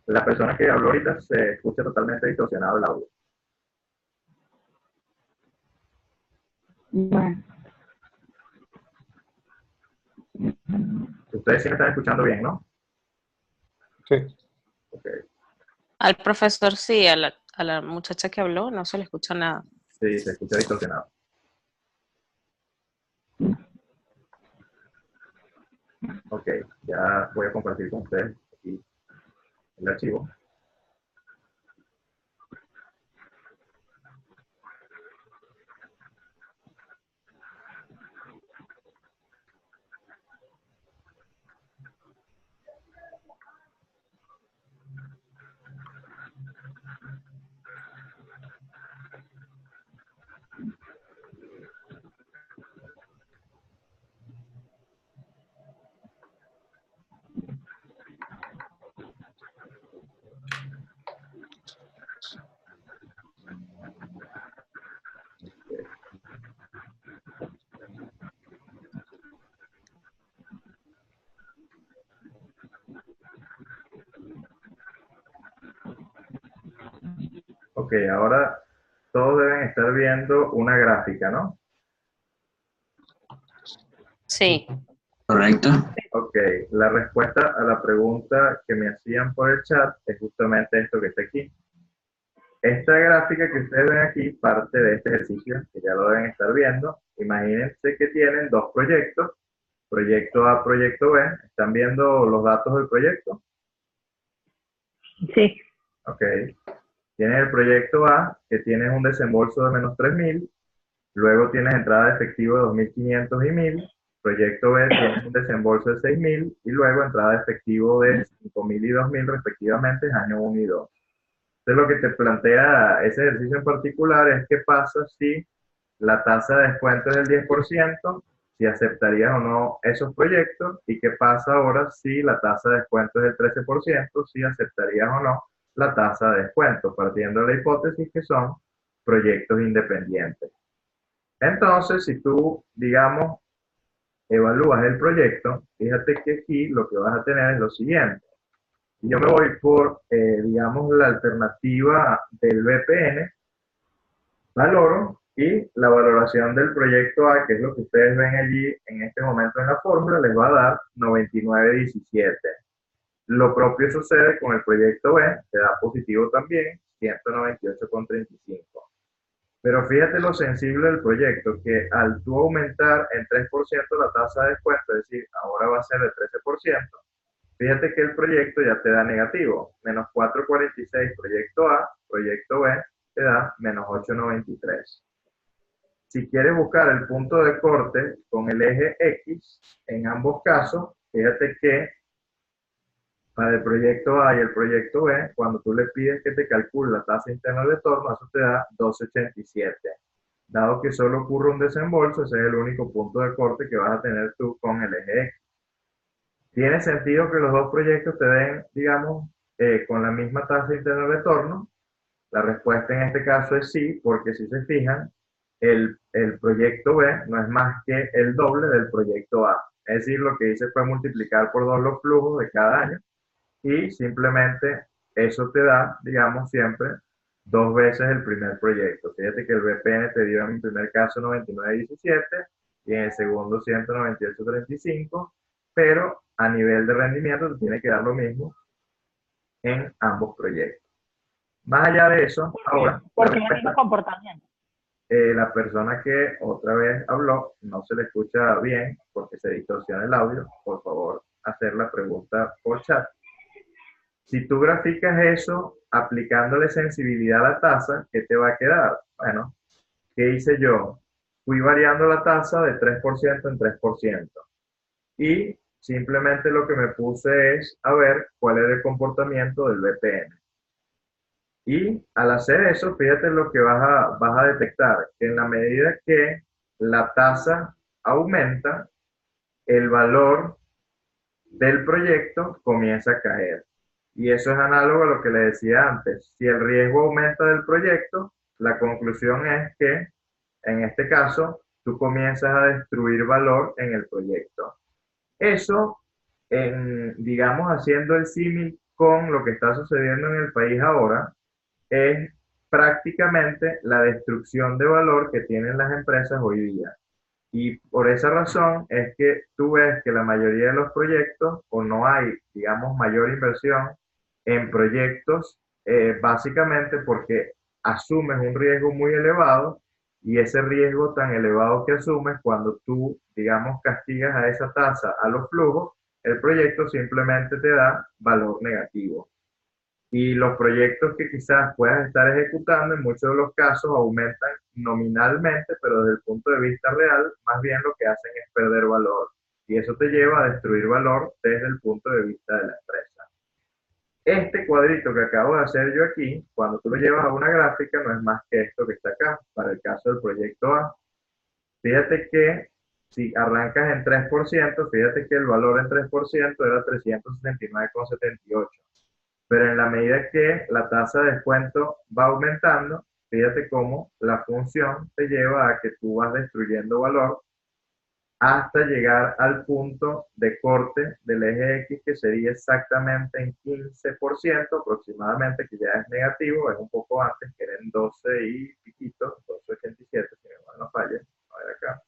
La persona que habló ahorita se escucha totalmente distorsionado el audio. Bueno, Ustedes sí me están escuchando bien, ¿no? Sí. Ok. Al profesor sí, a la muchacha que habló no se le escucha nada. Sí, se escucha distorsionado. Ok, ya voy a compartir con ustedes aquí el archivo. Ok, ahora todos deben estar viendo una gráfica, ¿no? Sí. Correcto. Ok, la respuesta a la pregunta que me hacían por el chat es justamente esto que está aquí. Esta gráfica que ustedes ven aquí parte de este ejercicio, que ya lo deben estar viendo. Imagínense que tienen dos proyectos, proyecto A, proyecto B. ¿Están viendo los datos del proyecto? Sí. Ok. Tienes el proyecto A, que tienes un desembolso de menos 3.000, luego tienes entrada de efectivo de 2.500 y 1.000, proyecto B tienes un desembolso de 6.000 y luego entrada de efectivo de 5.000 y 2.000 respectivamente en año 1 y 2. Entonces lo que te plantea ese ejercicio en particular es qué pasa si la tasa de descuento es del 10%, si aceptarías o no esos proyectos, y qué pasa ahora si la tasa de descuento es del 13%, si aceptarías o no la tasa de descuento, partiendo de la hipótesis que son proyectos independientes. Entonces, si tú, digamos, evalúas el proyecto, fíjate que aquí lo que vas a tener es lo siguiente. Yo me voy por, digamos, la alternativa del VPN, valoro, y la valoración del proyecto A, que es lo que ustedes ven allí en este momento en la fórmula, les va a dar 99.17. Lo propio sucede con el proyecto B, que da positivo también, 198,35. Pero fíjate lo sensible del proyecto, que al tú aumentar en 3% la tasa de descuento, es decir, ahora va a ser de 13%, fíjate que el proyecto ya te da negativo, menos 4,46 proyecto A, proyecto B te da menos 8,93. Si quieres buscar el punto de corte con el eje X, en ambos casos, fíjate que para el proyecto A y el proyecto B, cuando tú le pides que te calcule la tasa interna de retorno, eso te da 12,87. Dado que solo ocurre un desembolso, ese es el único punto de corte que vas a tener tú con el eje X. ¿Tiene sentido que los dos proyectos te den, digamos, con la misma tasa interna de retorno? La respuesta en este caso es sí, porque si se fijan, el proyecto B no es más que el doble del proyecto A. Es decir, lo que hice fue multiplicar por 2 los flujos de cada año y simplemente eso te da, digamos, siempre dos veces el primer proyecto. Fíjate que el VPN te dio en el primer caso 99,17 y en el segundo 198,35, pero a nivel de rendimiento te tiene que dar lo mismo en ambos proyectos. Más allá de eso, ahora, Porque es el mismo comportamiento. la persona que otra vez habló no se le escucha bien porque se distorsiona el audio. Por favor, hacer la pregunta por chat. Si tú graficas eso aplicándole sensibilidad a la tasa, ¿qué te va a quedar? Bueno, ¿qué hice yo? Fui variando la tasa de 3% en 3%. Y simplemente lo que me puse es a ver cuál era el comportamiento del VPN. Y al hacer eso, fíjate lo que vas a detectar, que en la medida que la tasa aumenta, el valor del proyecto comienza a caer. Y eso es análogo a lo que le decía antes. Si el riesgo aumenta del proyecto, la conclusión es que, en este caso, tú comienzas a destruir valor en el proyecto. Eso, digamos, haciendo el símil con lo que está sucediendo en el país ahora, es prácticamente la destrucción de valor que tienen las empresas hoy día. Y por esa razón es que tú ves que la mayoría de los proyectos, o no hay, digamos, mayor inversión en proyectos, básicamente porque asumes un riesgo muy elevado, y ese riesgo tan elevado que asumes, cuando tú, digamos, castigas a esa tasa a los flujos, el proyecto simplemente te da valor negativo. Y los proyectos que quizás puedas estar ejecutando en muchos de los casos aumentan nominalmente, pero desde el punto de vista real, más bien lo que hacen es perder valor. Y eso te lleva a destruir valor desde el punto de vista de la empresa. Este cuadrito que acabo de hacer yo aquí, cuando tú lo llevas a una gráfica, no es más que esto que está acá, para el caso del proyecto A. Fíjate que si arrancas en 3%, fíjate que el valor en 3% era 369,78. Pero en la medida que la tasa de descuento va aumentando, fíjate cómo la función te lleva a que tú vas destruyendo valor hasta llegar al punto de corte del eje X, que sería exactamente en 15% aproximadamente, que ya es negativo, es un poco antes, que eran 12 y piquito, 12,87, si mi memoria no falla, a ver acá,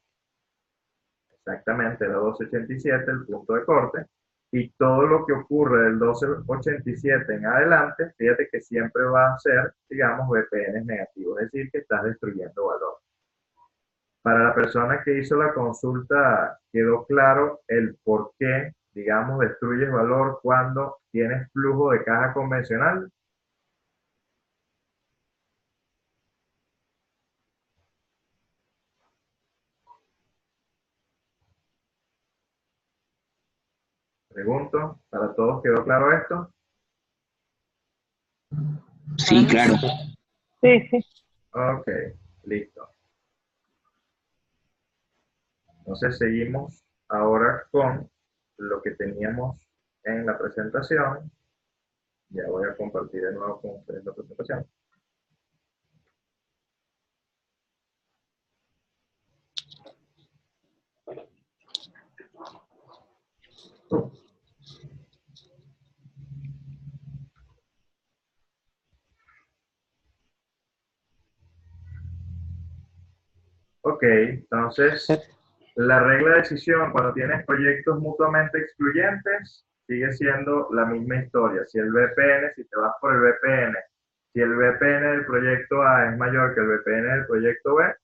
exactamente era 12,87 el punto de corte, y todo lo que ocurre del 12,87 en adelante, fíjate que siempre va a ser, digamos, VPN negativos, es decir, que estás destruyendo valor. Para la persona que hizo la consulta, quedó claro el por qué, digamos, destruyes valor cuando tienes flujo de caja convencional. Pregunto, ¿para todos quedó claro esto? Sí, claro. Sí, sí. Ok, listo. Entonces seguimos ahora con lo que teníamos en la presentación. Ya voy a compartir de nuevo con ustedes la presentación. Ok, entonces la regla de decisión cuando tienes proyectos mutuamente excluyentes sigue siendo la misma historia. Si el VPN, si te vas por el VPN, si el VPN del proyecto A es mayor que el VPN del proyecto B,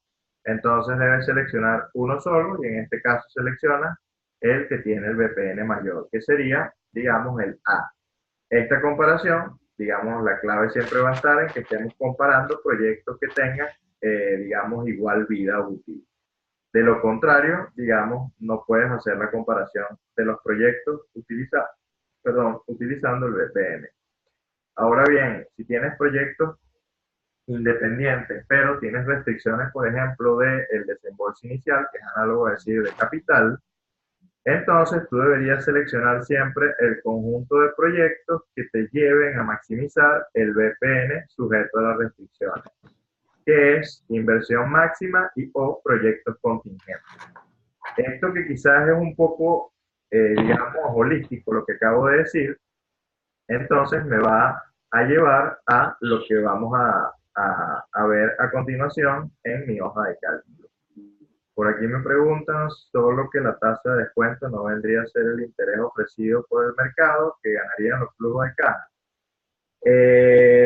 entonces debes seleccionar uno solo y en este caso selecciona el que tiene el VPN mayor, que sería, digamos, el A. Esta comparación, digamos, la clave siempre va a estar en que estemos comparando proyectos que tengan, digamos, igual vida útil. De lo contrario, digamos, no puedes hacer la comparación de los proyectos utilizando el VPN. Ahora bien, si tienes proyectos independientes, pero tienes restricciones, por ejemplo, del desembolso inicial, que es análogo a decir de capital, entonces tú deberías seleccionar siempre el conjunto de proyectos que te lleven a maximizar el VPN sujeto a las restricciones, que es inversión máxima y o proyectos contingentes. Esto que quizás es un poco, digamos, holístico lo que acabo de decir, entonces me va a llevar a lo que vamos a ver a continuación en mi hoja de cálculo. Por aquí me preguntan solo que la tasa de descuento no vendría a ser el interés ofrecido por el mercado que ganarían los flujos de caja.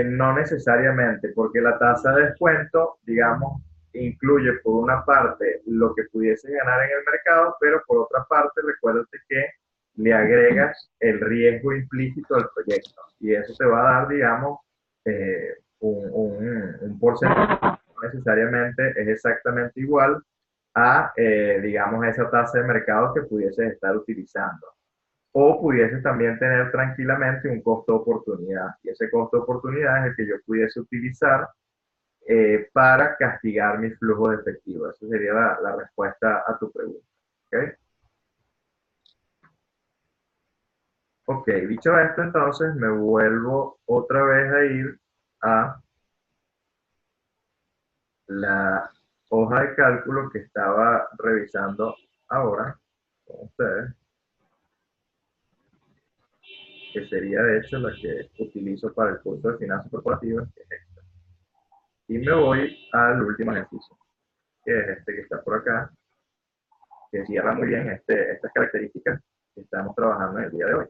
No necesariamente, porque la tasa de descuento, digamos, incluye por una parte lo que pudiese ganar en el mercado, pero por otra parte, recuérdate que le agregas el riesgo implícito al proyecto y eso te va a dar, digamos, un porcentaje. No necesariamente es exactamente igual a, digamos, esa tasa de mercado que pudieses estar utilizando. O pudieses también tener tranquilamente un costo de oportunidad. Y ese costo de oportunidad es el que yo pudiese utilizar para castigar mi flujo de efectivo. Esa sería la respuesta a tu pregunta. ¿Ok? Ok, dicho esto, entonces me vuelvo otra vez a ir a la hoja de cálculo que estaba revisando ahora con ustedes, que sería de hecho la que utilizo para el curso de finanzas corporativas, que es esta. Y me voy al último ejercicio, que es este que está por acá, que cierra muy bien estas características que estamos trabajando en el día de hoy.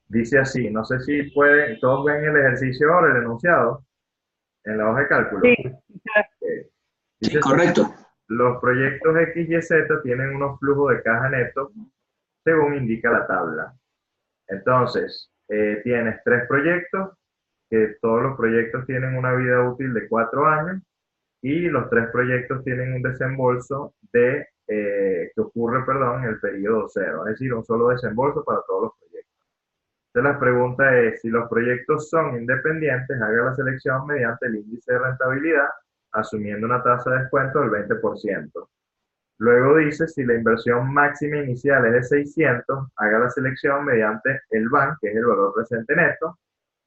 Dice así, no sé si pueden, todos ven el ejercicio ahora, el enunciado, en la hoja de cálculo. Sí. Sí, correcto. Los proyectos X y Z tienen unos flujos de caja netos según indica la tabla. Entonces, tienes tres proyectos, que todos los proyectos tienen una vida útil de 4 años y los tres proyectos tienen un desembolso que ocurre, perdón, en el periodo cero, es decir, un solo desembolso para todos los proyectos. Entonces la pregunta es, si los proyectos son independientes, haga la selección mediante el índice de rentabilidad, asumiendo una tasa de descuento del 20%. Luego dice, si la inversión máxima inicial es de 600, haga la selección mediante el BAN, que es el valor presente neto.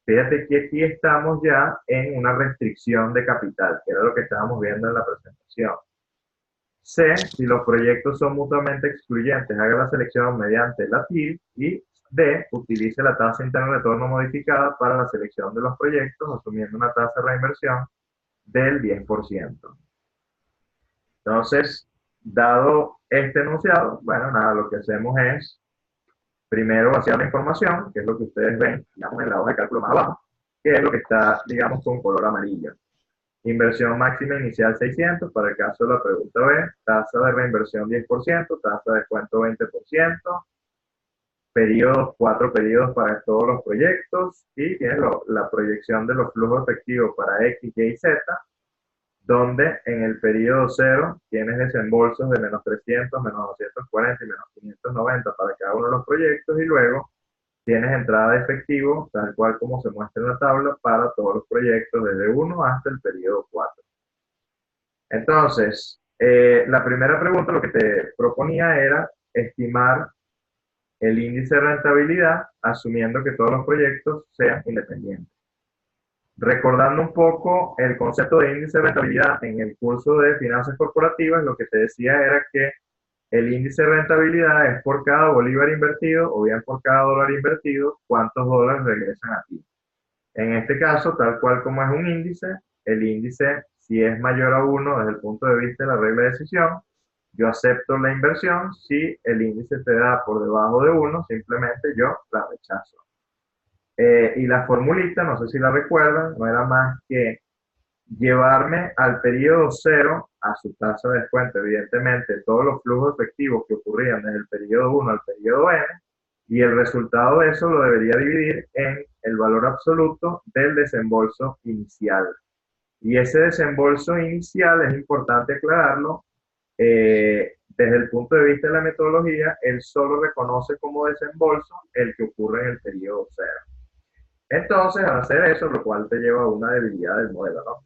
Fíjate que aquí estamos ya en una restricción de capital, que era lo que estábamos viendo en la presentación. C, si los proyectos son mutuamente excluyentes, haga la selección mediante la TIR. Y D, utilice la tasa interna de retorno modificada para la selección de los proyectos, asumiendo una tasa de reinversión del 10%. Entonces, dado este enunciado, bueno, nada, lo que hacemos es, primero vaciar la información, que es lo que ustedes ven, digamos, en la hoja de cálculo más abajo, que es lo que está, digamos, con color amarillo. Inversión máxima inicial 600, para el caso de la pregunta B, tasa de reinversión 10%, tasa de descuento 20%, periodos, 4 periodos para todos los proyectos, y tiene la proyección de los flujos efectivos para X, Y y Z, donde en el periodo 0 tienes desembolsos de menos 300, menos 240 y menos 590 para cada uno de los proyectos, y luego tienes entrada de efectivo, tal cual como se muestra en la tabla, para todos los proyectos desde 1 hasta el periodo 4. Entonces, la primera pregunta lo que te proponía era estimar el índice de rentabilidad asumiendo que todos los proyectos sean independientes. Recordando un poco el concepto de índice de rentabilidad en el curso de finanzas corporativas, lo que te decía era que el índice de rentabilidad es por cada bolívar invertido o bien por cada dólar invertido, cuántos dólares regresan a ti. En este caso, tal cual como es un índice, el índice, si es mayor a 1 desde el punto de vista de la regla de decisión, yo acepto la inversión. Si el índice te da por debajo de 1, simplemente yo la rechazo. Y la formulita, no sé si la recuerdan, no era más que llevarme al periodo 0 a su tasa de descuento, evidentemente, todos los flujos efectivos que ocurrían desde el periodo 1 al periodo n, y el resultado de eso lo debería dividir en el valor absoluto del desembolso inicial. Y ese desembolso inicial, es importante aclararlo, desde el punto de vista de la metodología, él solo reconoce como desembolso el que ocurre en el periodo 0. Entonces, al hacer eso, lo cual te lleva a una debilidad del modelo, ¿no?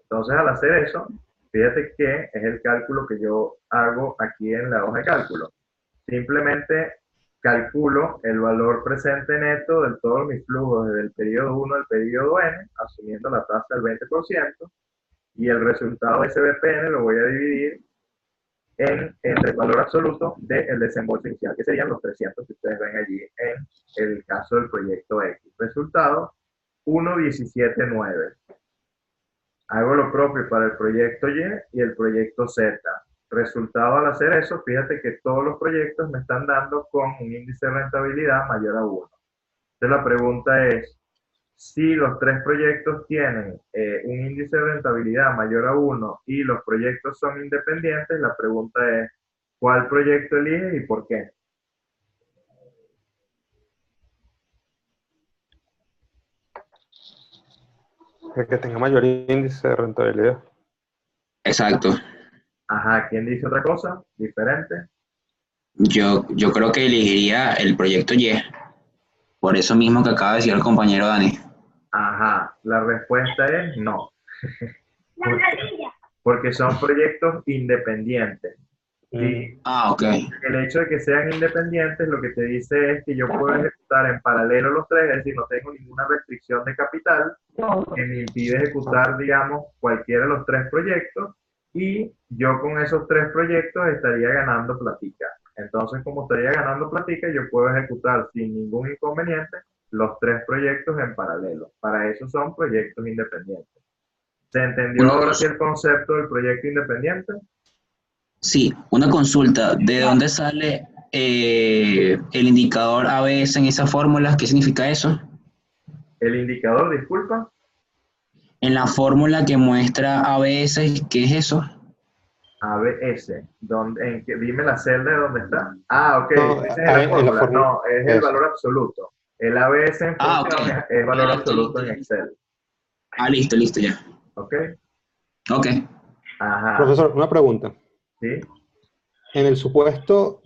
Entonces, al hacer eso, fíjate que es el cálculo que yo hago aquí en la hoja de cálculo. Simplemente calculo el valor presente neto de todos mis flujos desde el periodo 1 al periodo n, asumiendo la tasa del 20%, y el resultado de ese BPN lo voy a dividir entre el valor absoluto del desembolso inicial, que serían los 300 que ustedes ven allí en el caso del proyecto X. Resultado, 1.17.9. Hago lo propio para el proyecto Y y el proyecto Z. Resultado, al hacer eso, fíjate que todos los proyectos me están dando con un índice de rentabilidad mayor a 1. Entonces la pregunta es, si los 3 proyectos tienen un índice de rentabilidad mayor a 1 y los proyectos son independientes, la pregunta es, ¿cuál proyecto eliges y por qué? El que tenga mayor índice de rentabilidad. Exacto. Ajá, ¿quién dice otra cosa? ¿Diferente? Yo creo que elegiría el proyecto Y. Por eso mismo que acaba de decir el compañero Dani. Ajá, la respuesta es no. Porque son proyectos independientes. Y Ok. el hecho de que sean independientes lo que te dice es que yo puedo ejecutar en paralelo los 3, es decir, no tengo ninguna restricción de capital que me impide ejecutar, digamos, cualquiera de los 3 proyectos, y yo con esos 3 proyectos estaría ganando platica. Entonces, como estaría ganando platica, yo puedo ejecutar sin ningún inconveniente los 3 proyectos en paralelo. Para eso son proyectos independientes. ¿Se entendió ahora sí el concepto del proyecto independiente? Sí, una consulta. ¿De dónde sale el indicador ABS en esas fórmulas? ¿Qué significa eso? El indicador, disculpa. En la fórmula que muestra ABS, ¿qué es eso? ABS, dime la celda de dónde está. Ah, ok, No, esa es la en la fórmula. fórmula. No, es el valor absoluto. El ABS en función Ok. es valor Listo, absoluto listo. en Excel. Listo, ya. ¿Ok? Ok. Ajá, Profesor, una pregunta. ¿sí? En el supuesto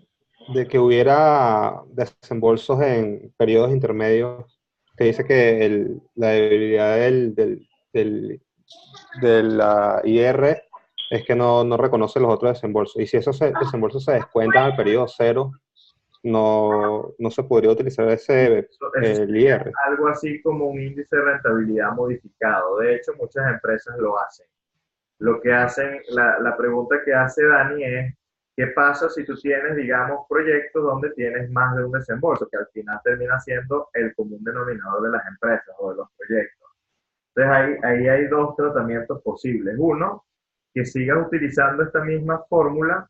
de que hubiera desembolsos en periodos intermedios, que dice que la debilidad de la IR es que no reconoce los otros desembolsos. Y si esos desembolsos se descuentan al periodo 0, no se podría utilizar el IR. Algo así como un índice de rentabilidad modificado. De hecho, muchas empresas lo hacen. lo que hacen, la pregunta que hace Dani es, ¿qué pasa si tú tienes, digamos, proyectos donde tienes más de un desembolso, que al final termina siendo el común denominador de las empresas o de los proyectos? Entonces ahí hay dos tratamientos posibles. Uno, que sigas utilizando esta misma fórmula,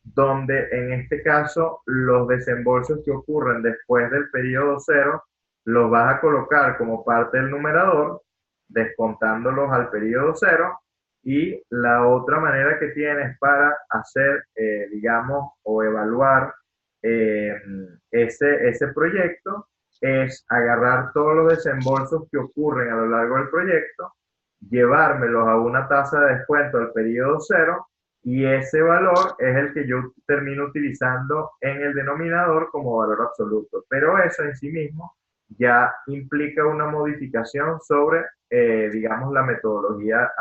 donde en este caso los desembolsos que ocurren después del periodo cero los vas a colocar como parte del numerador, descontándolos al periodo cero, y la otra manera que tienes para hacer, digamos, o evaluar ese proyecto es agarrar todos los desembolsos que ocurren a lo largo del proyecto, llevármelos a una tasa de descuento al periodo cero, y ese valor es el que yo termino utilizando en el denominador como valor absoluto. Pero eso en sí mismo ya implica una modificación sobre, digamos, la metodología,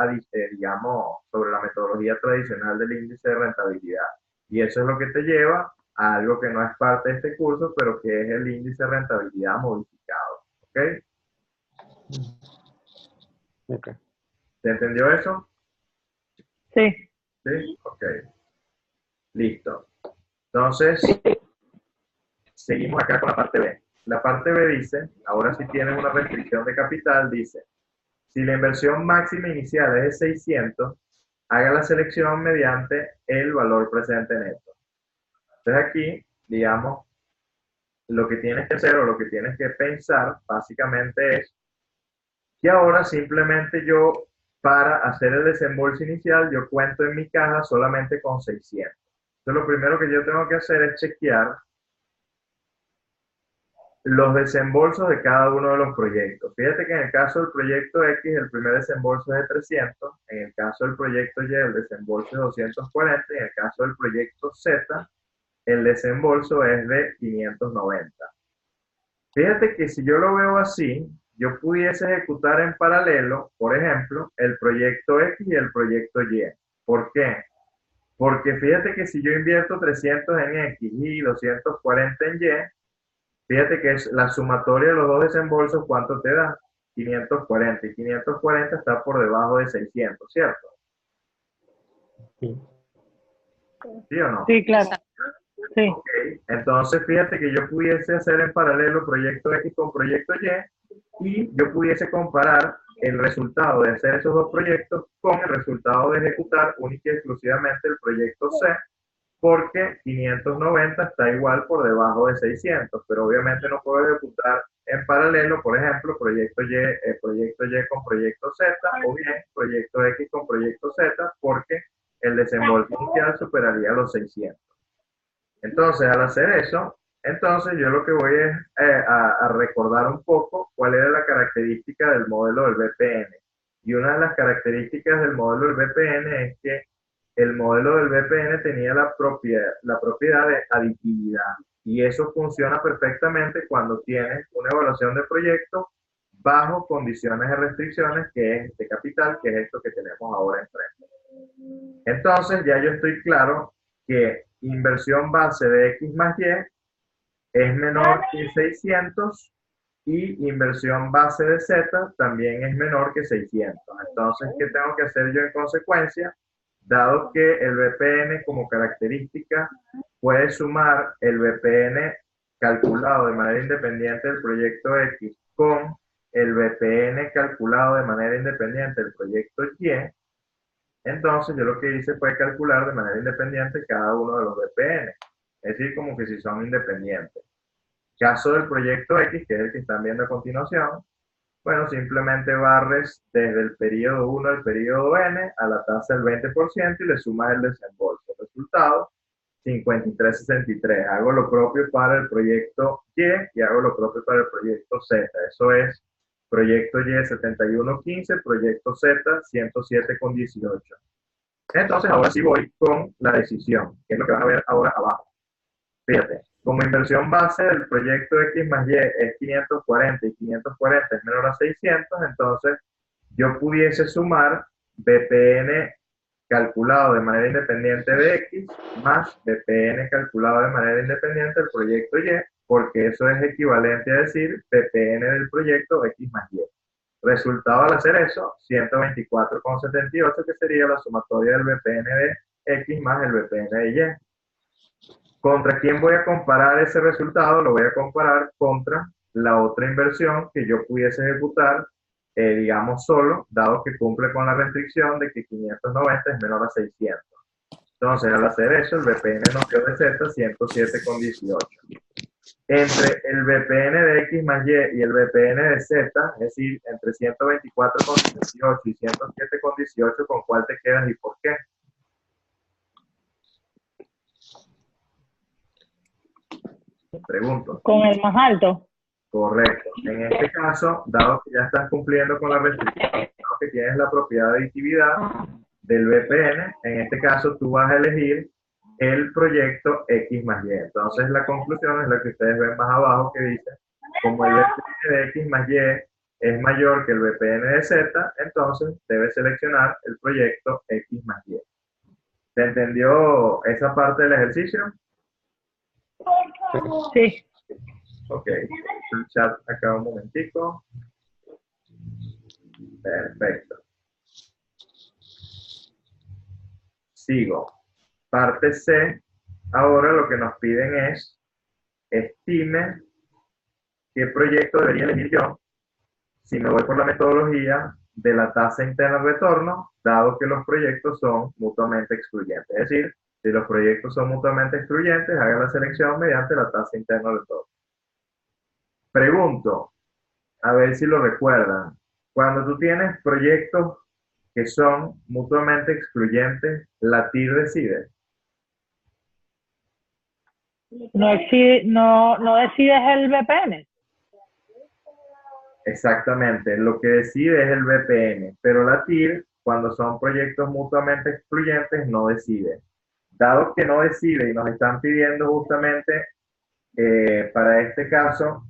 digamos, sobre la metodología tradicional del índice de rentabilidad. Y eso es lo que te lleva a algo que no es parte de este curso, pero que es el índice de rentabilidad modificado. ¿Ok? Ok. ¿Se entendió eso? Sí. ¿Sí? Ok. Listo. Entonces, seguimos acá con la parte B. La parte B dice, ahora si tienes una restricción de capital, dice, si la inversión máxima inicial es de 600, haga la selección mediante el valor presente neto. Entonces aquí, digamos, lo que tienes que hacer o lo que tienes que pensar básicamente es que ahora simplemente yo, para hacer el desembolso inicial, yo cuento en mi caja solamente con 600. Entonces lo primero que yo tengo que hacer es chequear los desembolsos de cada uno de los proyectos. Fíjate que en el caso del proyecto X, el primer desembolso es de 300, en el caso del proyecto Y, el desembolso es 240, y en el caso del proyecto Z, el desembolso es de 590. Fíjate que si yo lo veo así, yo pudiese ejecutar en paralelo, por ejemplo, el proyecto X y el proyecto Y. ¿Por qué? Porque fíjate que si yo invierto 300 en X y 240 en Y, fíjate que es la sumatoria de los dos desembolsos, ¿cuánto te da? 540. Y 540 está por debajo de 600, ¿cierto? Sí. ¿Sí o no? Sí, claro. Sí. Ok. Entonces, fíjate que yo pudiese hacer en paralelo proyecto X con proyecto y yo pudiese comparar el resultado de hacer esos dos proyectos con el resultado de ejecutar única y exclusivamente el proyecto C, porque 590 está igual por debajo de 600, pero obviamente no puedo ejecutar en paralelo, por ejemplo, proyecto Y con proyecto Z, o bien proyecto X con proyecto Z, porque el desembolso inicial superaría los 600. Entonces, al hacer eso, entonces yo lo que voy es a recordar un poco cuál era la característica del modelo del BPN. Y una de las características del modelo del BPN es que el modelo del BPN tenía la propiedad de aditividad. Y eso funciona perfectamente cuando tienes una evaluación de proyecto bajo condiciones de restricciones, que es de capital, que es esto que tenemos ahora enfrente. Entonces, ya yo estoy claro que inversión base de X más Y es menor que 600, y inversión base de Z también es menor que 600. Entonces, ¿qué tengo que hacer yo en consecuencia? Dado que el BPN como característica puede sumar el BPN calculado de manera independiente del proyecto X con el BPN calculado de manera independiente del proyecto Y, entonces yo lo que hice fue calcular de manera independiente cada uno de los BPN, es decir, como que si son independientes. Caso del proyecto X, que es el que están viendo a continuación, bueno, simplemente barres desde el periodo 1 al periodo N a la tasa del 20% y le sumas el desembolso. Resultado, 53.63. Hago lo propio para el proyecto Y hago lo propio para el proyecto Z. Eso es proyecto Y 71.15, proyecto Z 107.18. Entonces, ahora sí voy con la decisión, que es lo que van a ver ahora abajo. Fíjate, como inversión base del proyecto X más Y es 540 y 540 es menor a 600, entonces yo pudiese sumar BPN calculado de manera independiente de X más BPN calculado de manera independiente del proyecto Y, porque eso es equivalente a decir BPN del proyecto X más Y. Resultado al hacer eso, 124,78, que sería la sumatoria del VPN de X más el VPN de Y. ¿Contra quién voy a comparar ese resultado? Lo voy a comparar contra la otra inversión que yo pudiese ejecutar, digamos solo, dado que cumple con la restricción de que 590 es menor a 600. Entonces, al hacer eso, el VPN nos dio de Z 107,18. Entre el VPN de X más Y y el VPN de Z, es decir, entre 124,78 y 107,18, ¿con cuál te quedas y por qué? Pregunto. Con el más alto. Correcto. En este caso, dado que ya estás cumpliendo con la restricción, dado que tienes la propiedad de aditividad del VPN, en este caso tú vas a elegir el proyecto X más Y. Entonces la conclusión es la que ustedes ven más abajo, que dice, como el VPN de X más Y es mayor que el VPN de Z, entonces debes seleccionar el proyecto X más Y. ¿Se entendió esa parte del ejercicio? Sí. Ok, el chat acá un momentico. Perfecto. Sigo. Parte C. Ahora lo que nos piden es, estime qué proyecto debería elegir yo si me voy por la metodología de la tasa interna de retorno, dado que los proyectos son mutuamente excluyentes. Es decir, si los proyectos son mutuamente excluyentes, haga la selección mediante la tasa interna de retorno. Pregunto, a ver si lo recuerdan. Cuando tú tienes proyectos que son mutuamente excluyentes, la TIR decide. No decides el VPN. Exactamente, lo que decide es el VPN, pero la TIR, cuando son proyectos mutuamente excluyentes, no decide. Dado que no decide y nos están pidiendo justamente para este caso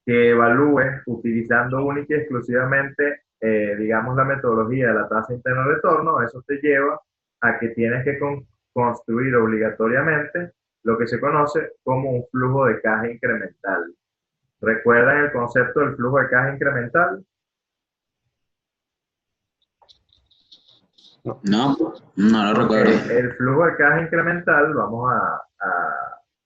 que evalúes utilizando única y exclusivamente, digamos, la metodología de la tasa interna de retorno, eso te lleva a que tienes que construir obligatoriamente lo que se conoce como un flujo de caja incremental. ¿Recuerdan el concepto del flujo de caja incremental? No, no lo recuerdo. El flujo de caja incremental, vamos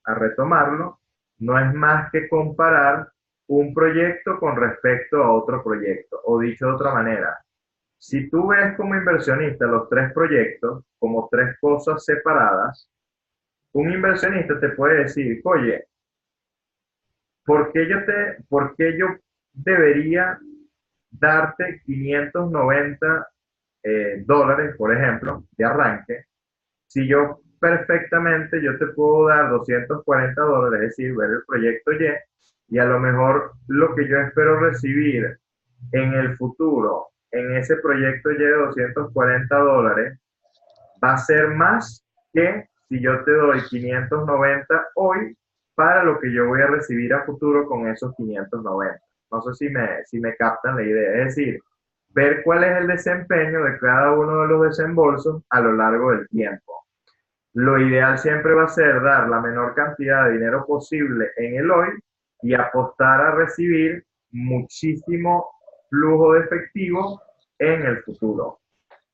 a retomarlo, no es más que comparar un proyecto con respecto a otro proyecto. O dicho de otra manera, si tú ves como inversionista los tres proyectos como tres cosas separadas, un inversionista te puede decir, oye, por qué yo debería darte 590 dólares, por ejemplo, de arranque, si yo te puedo dar 240 dólares, es decir, ver el proyecto y a lo mejor lo que yo espero recibir en el futuro, en ese proyecto Y de 240 dólares, va a ser más que si yo te doy 590 hoy para lo que yo voy a recibir a futuro con esos 590. No sé si me captan la idea. Es decir, ver cuál es el desempeño de cada uno de los desembolsos a lo largo del tiempo. Lo ideal siempre va a ser dar la menor cantidad de dinero posible en el hoy y apostar a recibir muchísimo flujo de efectivo en el futuro.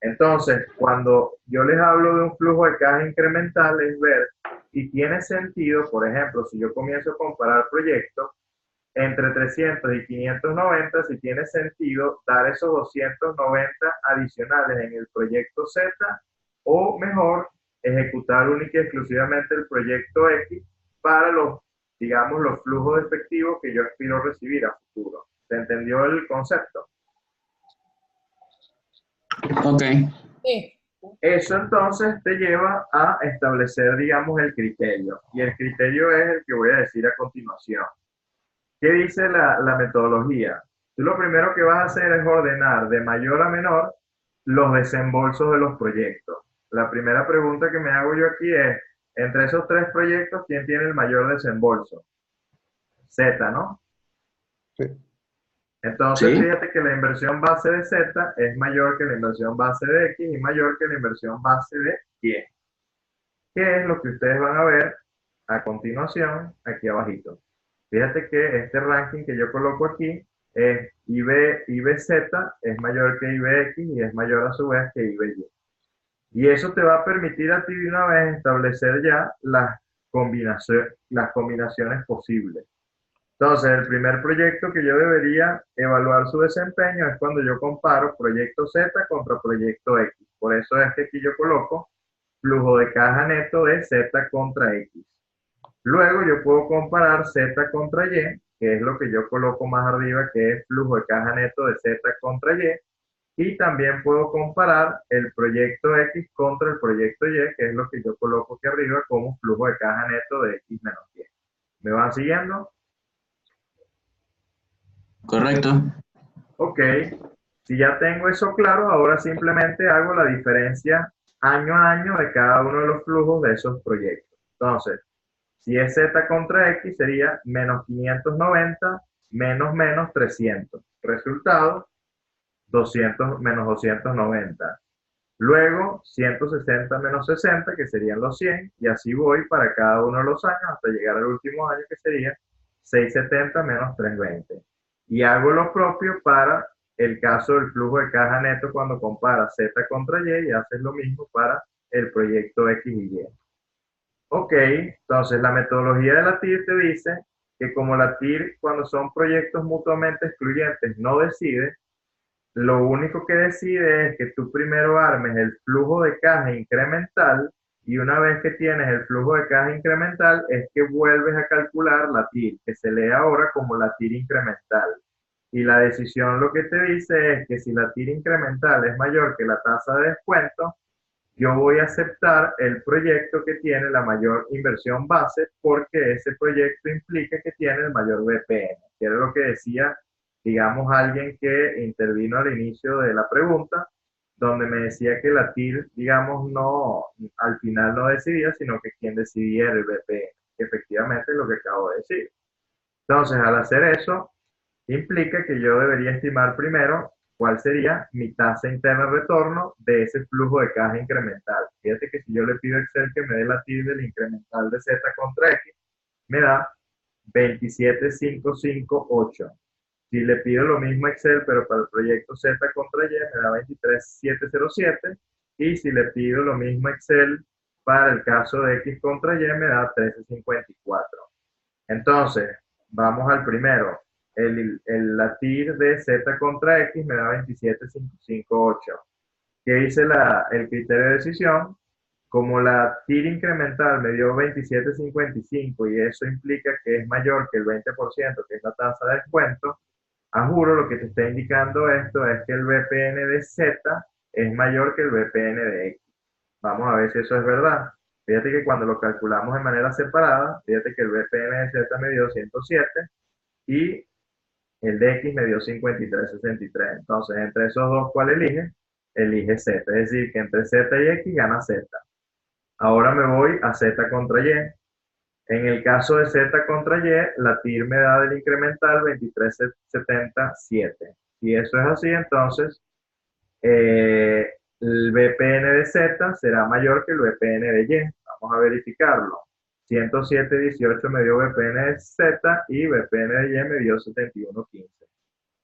Entonces, cuando yo les hablo de un flujo de caja incremental, es ver si tiene sentido, por ejemplo, si yo comienzo a comparar proyectos entre 300 y 590, si tiene sentido dar esos 290 adicionales en el proyecto Z, o mejor, ejecutar única y exclusivamente el proyecto X para los, digamos, los flujos de efectivo que yo aspiro recibir a futuro. ¿Se entendió el concepto? Ok. Sí. Eso entonces te lleva a establecer, digamos, el criterio. Y el criterio es el que voy a decir a continuación. ¿Qué dice la metodología? Tú lo primero que vas a hacer es ordenar de mayor a menor los desembolsos de los proyectos. La primera pregunta que me hago yo aquí es, entre esos tres proyectos, ¿quién tiene el mayor desembolso? Z, ¿no? Sí. Entonces, Sí. fíjate que la inversión base de Z es mayor que la inversión base de X y mayor que la inversión base de Y. ¿Qué es lo que ustedes van a ver a continuación aquí abajito? Fíjate que este ranking que yo coloco aquí IBZ es mayor que IBX y es mayor a su vez que IBY. Y eso te va a permitir a ti de una vez establecer ya las combinaciones posibles. Entonces, el primer proyecto que yo debería evaluar su desempeño es cuando yo comparo proyecto Z contra proyecto X. Por eso es que aquí yo coloco flujo de caja neto de Z contra X. Luego yo puedo comparar Z contra Y, que es lo que yo coloco más arriba, que es flujo de caja neto de Z contra Y. Y también puedo comparar el proyecto X contra el proyecto Y, que es lo que yo coloco aquí arriba como flujo de caja neto de X menos Y. ¿Me van siguiendo? Correcto. Ok. Si ya tengo eso claro, ahora simplemente hago la diferencia año a año de cada uno de los flujos de esos proyectos. Entonces, si es Z contra X, sería menos 590 menos 300. Resultado, 200 menos 290. Luego, 160 menos 60, que serían los 100, y así voy para cada uno de los años hasta llegar al último año, que sería 670 menos 320. Y hago lo propio para el caso del flujo de caja neto cuando comparas Z contra Y haces lo mismo para el proyecto X y Y. Ok, entonces la metodología de la TIR te dice que como la TIR cuando son proyectos mutuamente excluyentes no decide, lo único que decide es que tú primero armes el flujo de caja incremental y una vez que tienes el flujo de caja incremental es que vuelves a calcular la TIR, que se lee ahora como la TIR incremental. Y la decisión lo que te dice es que si la TIR incremental es mayor que la tasa de descuento, yo voy a aceptar el proyecto que tiene la mayor inversión base porque ese proyecto implica que tiene el mayor BPM, que era lo que decía, digamos, alguien que intervino al inicio de la pregunta, donde me decía que la TIR, digamos, no, al final no decidía, sino que quien decidía era el BPM, que efectivamente es lo que acabo de decir. Entonces, al hacer eso, implica que yo debería estimar primero cuál sería mi tasa interna de retorno de ese flujo de caja incremental. Fíjate que si yo le pido a Excel que me dé la TIR del incremental de Z contra X, me da 27558. Si le pido lo mismo a Excel, pero para el proyecto Z contra Y, me da 23707. Y si le pido lo mismo a Excel para el caso de X contra Y, me da 1354. Entonces, vamos al primero. La TIR de Z contra X me da 27558. ¿Qué dice el criterio de decisión? Como la TIR incremental me dio 27.55 y eso implica que es mayor que el 20%, que es la tasa de descuento, a juro lo que te está indicando esto es que el VPN de Z es mayor que el VPN de X. Vamos a ver si eso es verdad. Fíjate que cuando lo calculamos de manera separada, fíjate que el VPN de Z me dio 107 y el de X me dio 53.63. Entonces, entre esos dos, ¿cuál elige? Elige Z. Es decir, que entre Z y X gana Z. Ahora me voy a Z contra Y. En el caso de Z contra Y, la TIR me da del incremental 23.77. Si eso es así, entonces el VPN de Z será mayor que el VPN de Y. Vamos a verificarlo. 107.18 me dio VPN de Z y VPN de Y me dio 71.15.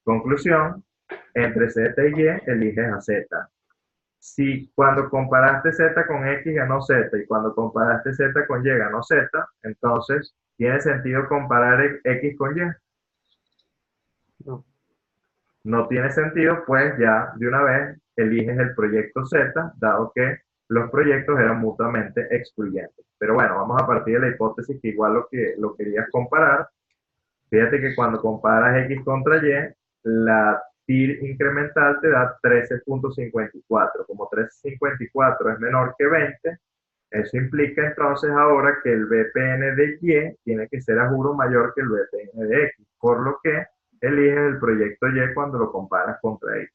Conclusión, entre Z y Y eliges a Z. Si cuando comparaste Z con X ganó Z y cuando comparaste Z con Y ganó Z, entonces ¿tiene sentido comparar X con Y? No. No tiene sentido, pues ya de una vez eliges el proyecto Z, dado que los proyectos eran mutuamente excluyentes. Pero bueno, vamos a partir de la hipótesis que igual lo querías comparar. Fíjate que cuando comparas X contra Y, la TIR incremental te da 13.54. Como 13.54 es menor que 20, eso implica entonces ahora que el VPN de Y tiene que ser a juro mayor que el VPN de X, por lo que eliges el proyecto Y cuando lo comparas contra X.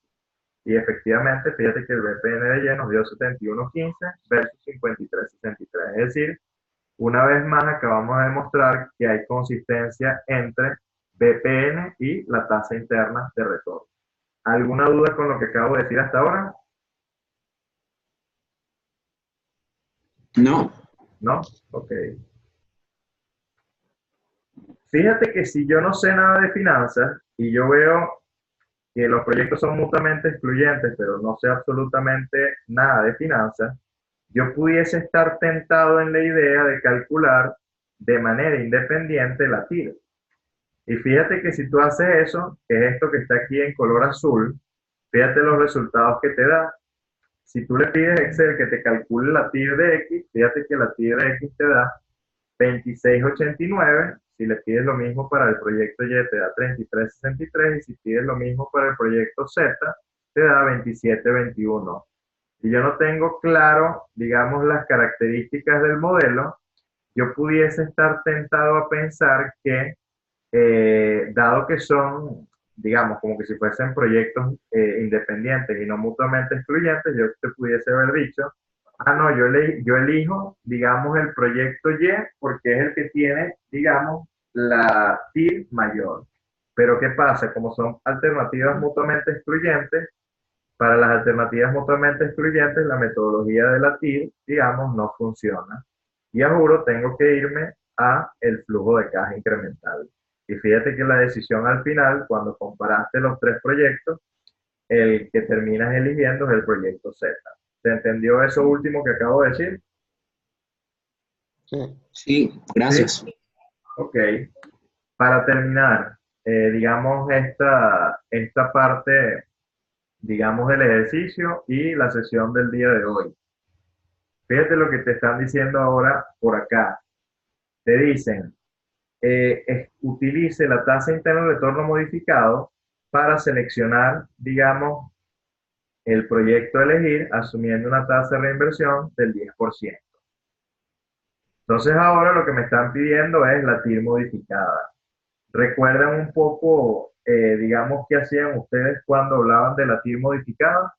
Y efectivamente, fíjate que el VPN de Y nos dio 71.15 versus 53.63. Es decir, una vez más acabamos de demostrar que hay consistencia entre VPN y la tasa interna de retorno. ¿Alguna duda con lo que acabo de decir hasta ahora? No. ¿No? Ok. Fíjate que si yo no sé nada de finanzas y yo veo que los proyectos son mutuamente excluyentes, pero no sé absolutamente nada de finanzas, yo pudiese estar tentado en la idea de calcular de manera independiente la TIR. Y fíjate que si tú haces eso, que es esto que está aquí en color azul, fíjate los resultados que te da. Si tú le pides a Excel que te calcule la TIR de X, fíjate que la TIR de X te da 26,89. Si le pides lo mismo para el proyecto Y, te da 33,63. Y si pides lo mismo para el proyecto Z, te da 27,21. Si yo no tengo claro, digamos, las características del modelo, yo pudiese estar tentado a pensar que, dado que son, digamos, como que si fuesen proyectos independientes y no mutuamente excluyentes, yo te pudiese haber dicho, ah, no, yo elijo, digamos, el proyecto Y porque es el que tiene, digamos, la TIR mayor. Pero ¿qué pasa? Como son alternativas mutuamente excluyentes, para las alternativas mutuamente excluyentes, la metodología de la TIR, digamos, no funciona. Y a juro, tengo que irme a el flujo de caja incremental. Y fíjate que la decisión al final, cuando comparaste los tres proyectos, el que terminas eligiendo es el proyecto Z. ¿Se entendió eso último que acabo de decir? Sí. Sí, gracias. ¿Sí? Ok. Para terminar, digamos, esta parte, digamos, del ejercicio y la sesión del día de hoy. Fíjate lo que te están diciendo ahora por acá. Te dicen, utilice la tasa interna de retorno modificado para seleccionar, digamos, el proyecto a elegir, asumiendo una tasa de reinversión del 10%. Entonces ahora lo que me están pidiendo es la TIR modificada. ¿Recuerdan un poco, digamos, qué hacían ustedes cuando hablaban de la TIR modificada?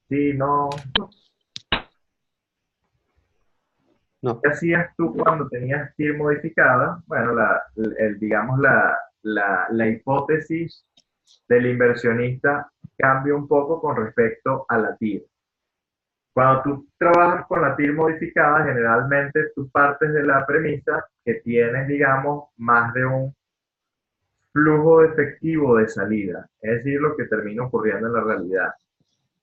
Sí, no. No. ¿Qué hacías tú cuando tenías TIR modificada? Bueno, digamos, la hipótesis del inversionista cambia un poco con respecto a la TIR. Cuando tú trabajas con la TIR modificada, generalmente tú partes de la premisa que tienes, digamos, más de un flujo efectivo de salida, es decir, lo que termina ocurriendo en la realidad.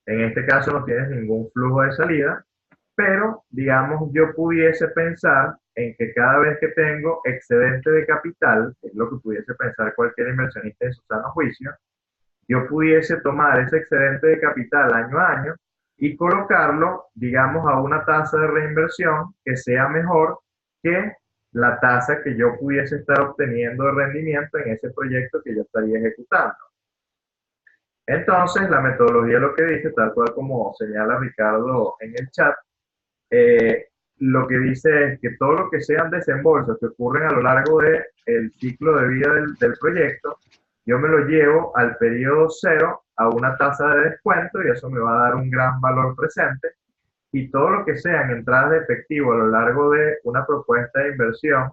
En este caso no tienes ningún flujo de salida, pero, digamos, yo pudiese pensar en que cada vez que tengo excedente de capital, que es lo que pudiese pensar cualquier inversionista en su sano juicio, yo pudiese tomar ese excedente de capital año a año y colocarlo, digamos, a una tasa de reinversión que sea mejor que la tasa que yo pudiese estar obteniendo de rendimiento en ese proyecto que yo estaría ejecutando. Entonces, la metodología lo que dice, tal cual como señala Ricardo en el chat, lo que dice es que todo lo que sean desembolsos que ocurren a lo largo del ciclo de vida del proyecto, yo me lo llevo al periodo cero a una tasa de descuento y eso me va a dar un gran valor presente. Y todo lo que sean entradas de efectivo a lo largo de una propuesta de inversión,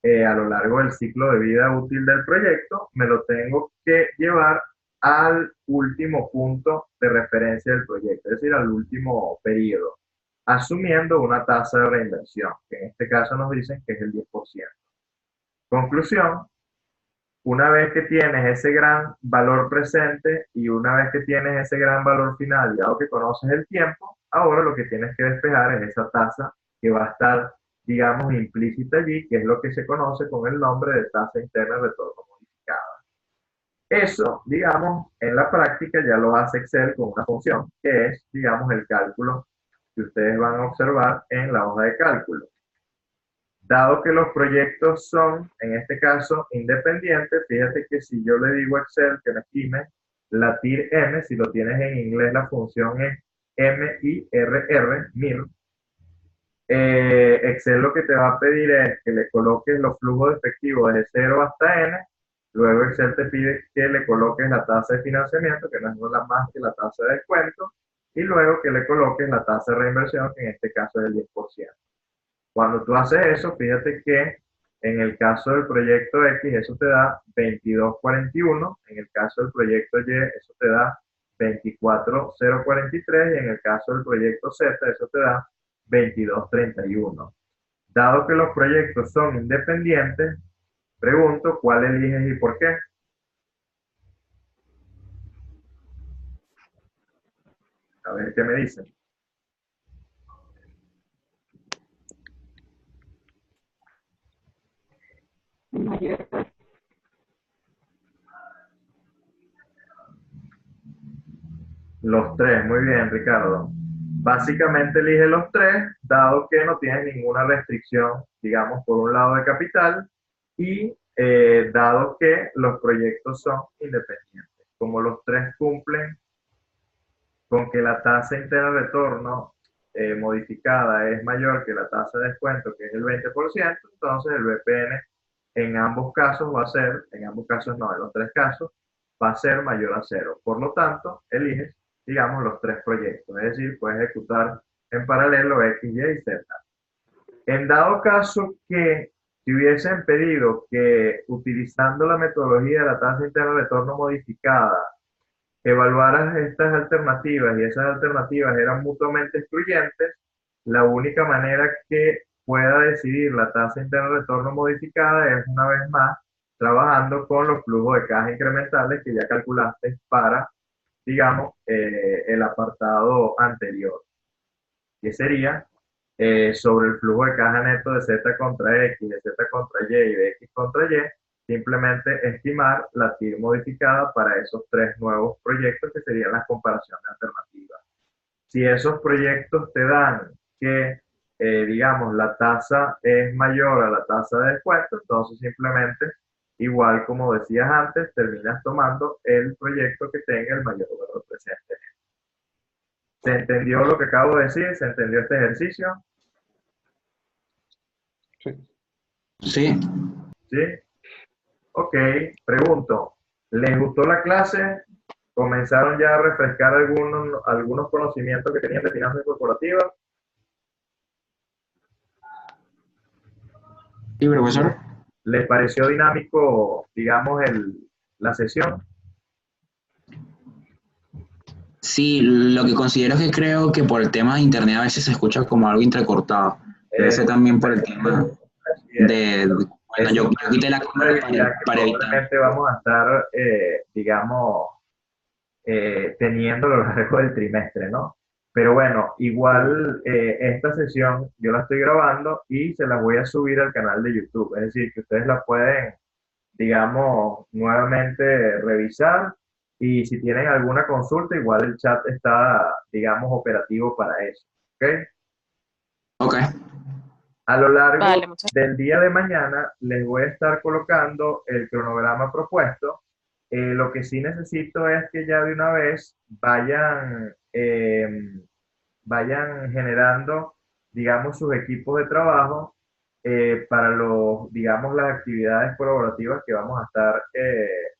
a lo largo del ciclo de vida útil del proyecto, me lo tengo que llevar al último punto de referencia del proyecto, es decir, al último periodo, asumiendo una tasa de reinversión, que en este caso nos dicen que es el 10%. Conclusión, una vez que tienes ese gran valor presente y una vez que tienes ese gran valor final, ya que conoces el tiempo, ahora lo que tienes que despejar es esa tasa que va a estar, digamos, implícita allí, que es lo que se conoce con el nombre de tasa interna de retorno modificada. Eso, digamos, en la práctica ya lo hace Excel con una función que es, digamos, el cálculo que ustedes van a observar en la hoja de cálculo. Dado que los proyectos son, en este caso, independientes, fíjate que si yo le digo a Excel que me estime la TIR M, si lo tienes en inglés, la función es MIRR, Excel lo que te va a pedir es que le coloques los flujos de efectivo desde 0 hasta N, luego Excel te pide que le coloques la tasa de financiamiento, que no es nada más que la tasa de descuento, y luego que le coloques la tasa de reinversión, que en este caso es el 10%. Cuando tú haces eso, fíjate que en el caso del proyecto X, eso te da 22,41, en el caso del proyecto Y, eso te da 24043 y en el caso del proyecto Z eso te da 2231. Dado que los proyectos son independientes, pregunto cuál eliges y por qué. A ver qué me dicen. Mayor. Los tres, muy bien, Ricardo. Básicamente elige los tres, dado que no tienes ninguna restricción, digamos, por un lado de capital y dado que los proyectos son independientes. Como los tres cumplen con que la tasa interna de retorno modificada es mayor que la tasa de descuento, que es el 20%, entonces el BPN en ambos casos va a ser, en ambos casos no, en los tres casos, va a ser mayor a cero. Por lo tanto, eliges, digamos, los tres proyectos, es decir, puedes ejecutar en paralelo X, Y y Z. En dado caso que te hubiesen pedido que utilizando la metodología de la tasa interna de retorno modificada, evaluaras estas alternativas y esas alternativas eran mutuamente excluyentes, la única manera que pueda decidir la tasa interna de retorno modificada es una vez más trabajando con los flujos de caja incrementales que ya calculaste para, digamos, el apartado anterior, que sería sobre el flujo de caja neto de Z contra X, de Z contra Y y de X contra Y, simplemente estimar la TIR modificada para esos tres nuevos proyectos que serían las comparaciones alternativas. Si esos proyectos te dan que, digamos, la tasa es mayor a la tasa de descuento, entonces simplemente, igual como decías antes, terminas tomando el proyecto que tenga el mayor valor presente. ¿Se entendió lo que acabo de decir? ¿Se entendió este ejercicio? Sí. Sí. ¿Sí? Ok, pregunto, ¿les gustó la clase? ¿Comenzaron ya a refrescar algunos conocimientos que tenían de finanzas corporativas? Sí, profesor. ¿Les pareció dinámico, digamos, la sesión? Sí, lo que considero es que creo que por el tema de internet a veces se escucha como algo entrecortado. Debe ser también por el tema Así es. de, bueno, yo quité la cámara Ya que para evitar. probablemente vamos a estar, digamos, teniendo a lo largo del trimestre, ¿no? Pero bueno, igual esta sesión yo la estoy grabando y se la voy a subir al canal de YouTube. Es decir, que ustedes la pueden, digamos, nuevamente revisar y si tienen alguna consulta, igual el chat está, digamos, operativo para eso. ¿Ok? Ok, A lo largo Vale, muchas del día de mañana les voy a estar colocando el cronograma propuesto. Lo que sí necesito es que ya de una vez vayan generando, digamos, sus equipos de trabajo para digamos, las actividades colaborativas que vamos a estar,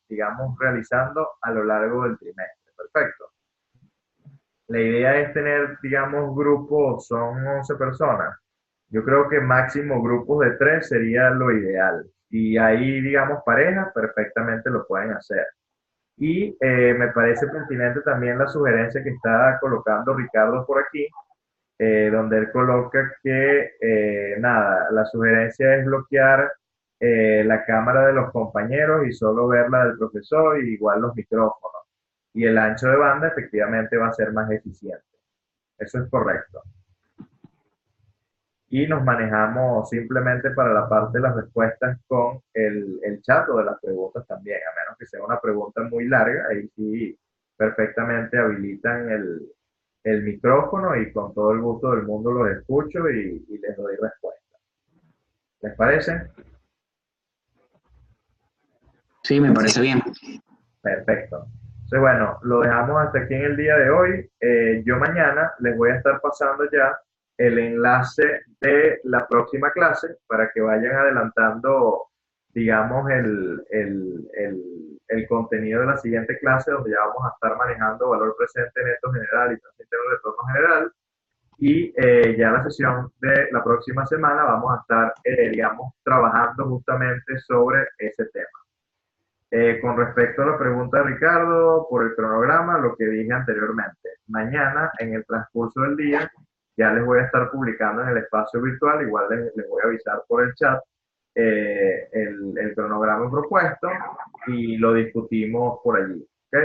digamos, realizando a lo largo del trimestre. Perfecto. La idea es tener, digamos, grupos, son 11 personas. Yo creo que máximo grupos de 3 sería lo ideal. Y ahí, digamos, parejas perfectamente lo pueden hacer. Y me parece pertinente también la sugerencia que está colocando Ricardo por aquí, donde él coloca que, nada, la sugerencia es bloquear la cámara de los compañeros y solo ver la del profesor y igual los micrófonos. Y el ancho de banda efectivamente va a ser más eficiente. Eso es correcto. Y nos manejamos simplemente para la parte de las respuestas con el chat o de las preguntas también, a menos que sea una pregunta muy larga, ahí sí perfectamente habilitan el micrófono y con todo el gusto del mundo los escucho y les doy respuesta. ¿Les parece? sí, me parece bien. Perfecto. Entonces, bueno, lo dejamos hasta aquí en el día de hoy. Yo mañana les voy a estar pasando ya el enlace de la próxima clase para que vayan adelantando, digamos, el contenido de la siguiente clase, donde ya vamos a estar manejando valor presente neto general y tasa interna de retorno general. Y ya la sesión de la próxima semana vamos a estar, digamos, trabajando justamente sobre ese tema. Con respecto a la pregunta de Ricardo, por el cronograma, lo que dije anteriormente, mañana en el transcurso del día ya les voy a estar publicando en el espacio virtual, igual les voy a avisar por el chat el cronograma propuesto y lo discutimos por allí. ¿Ok?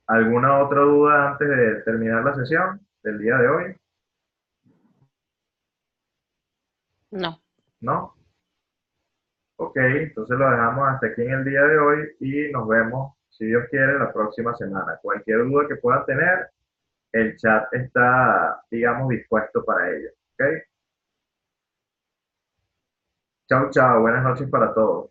¿Alguna otra duda antes de terminar la sesión del día de hoy? No. ¿No? Ok, entonces lo dejamos hasta aquí en el día de hoy y nos vemos, si Dios quiere, la próxima semana. Cualquier duda que puedan tener, el chat está, digamos, dispuesto para ello. ¿Ok? Chao, chao. Buenas noches para todos.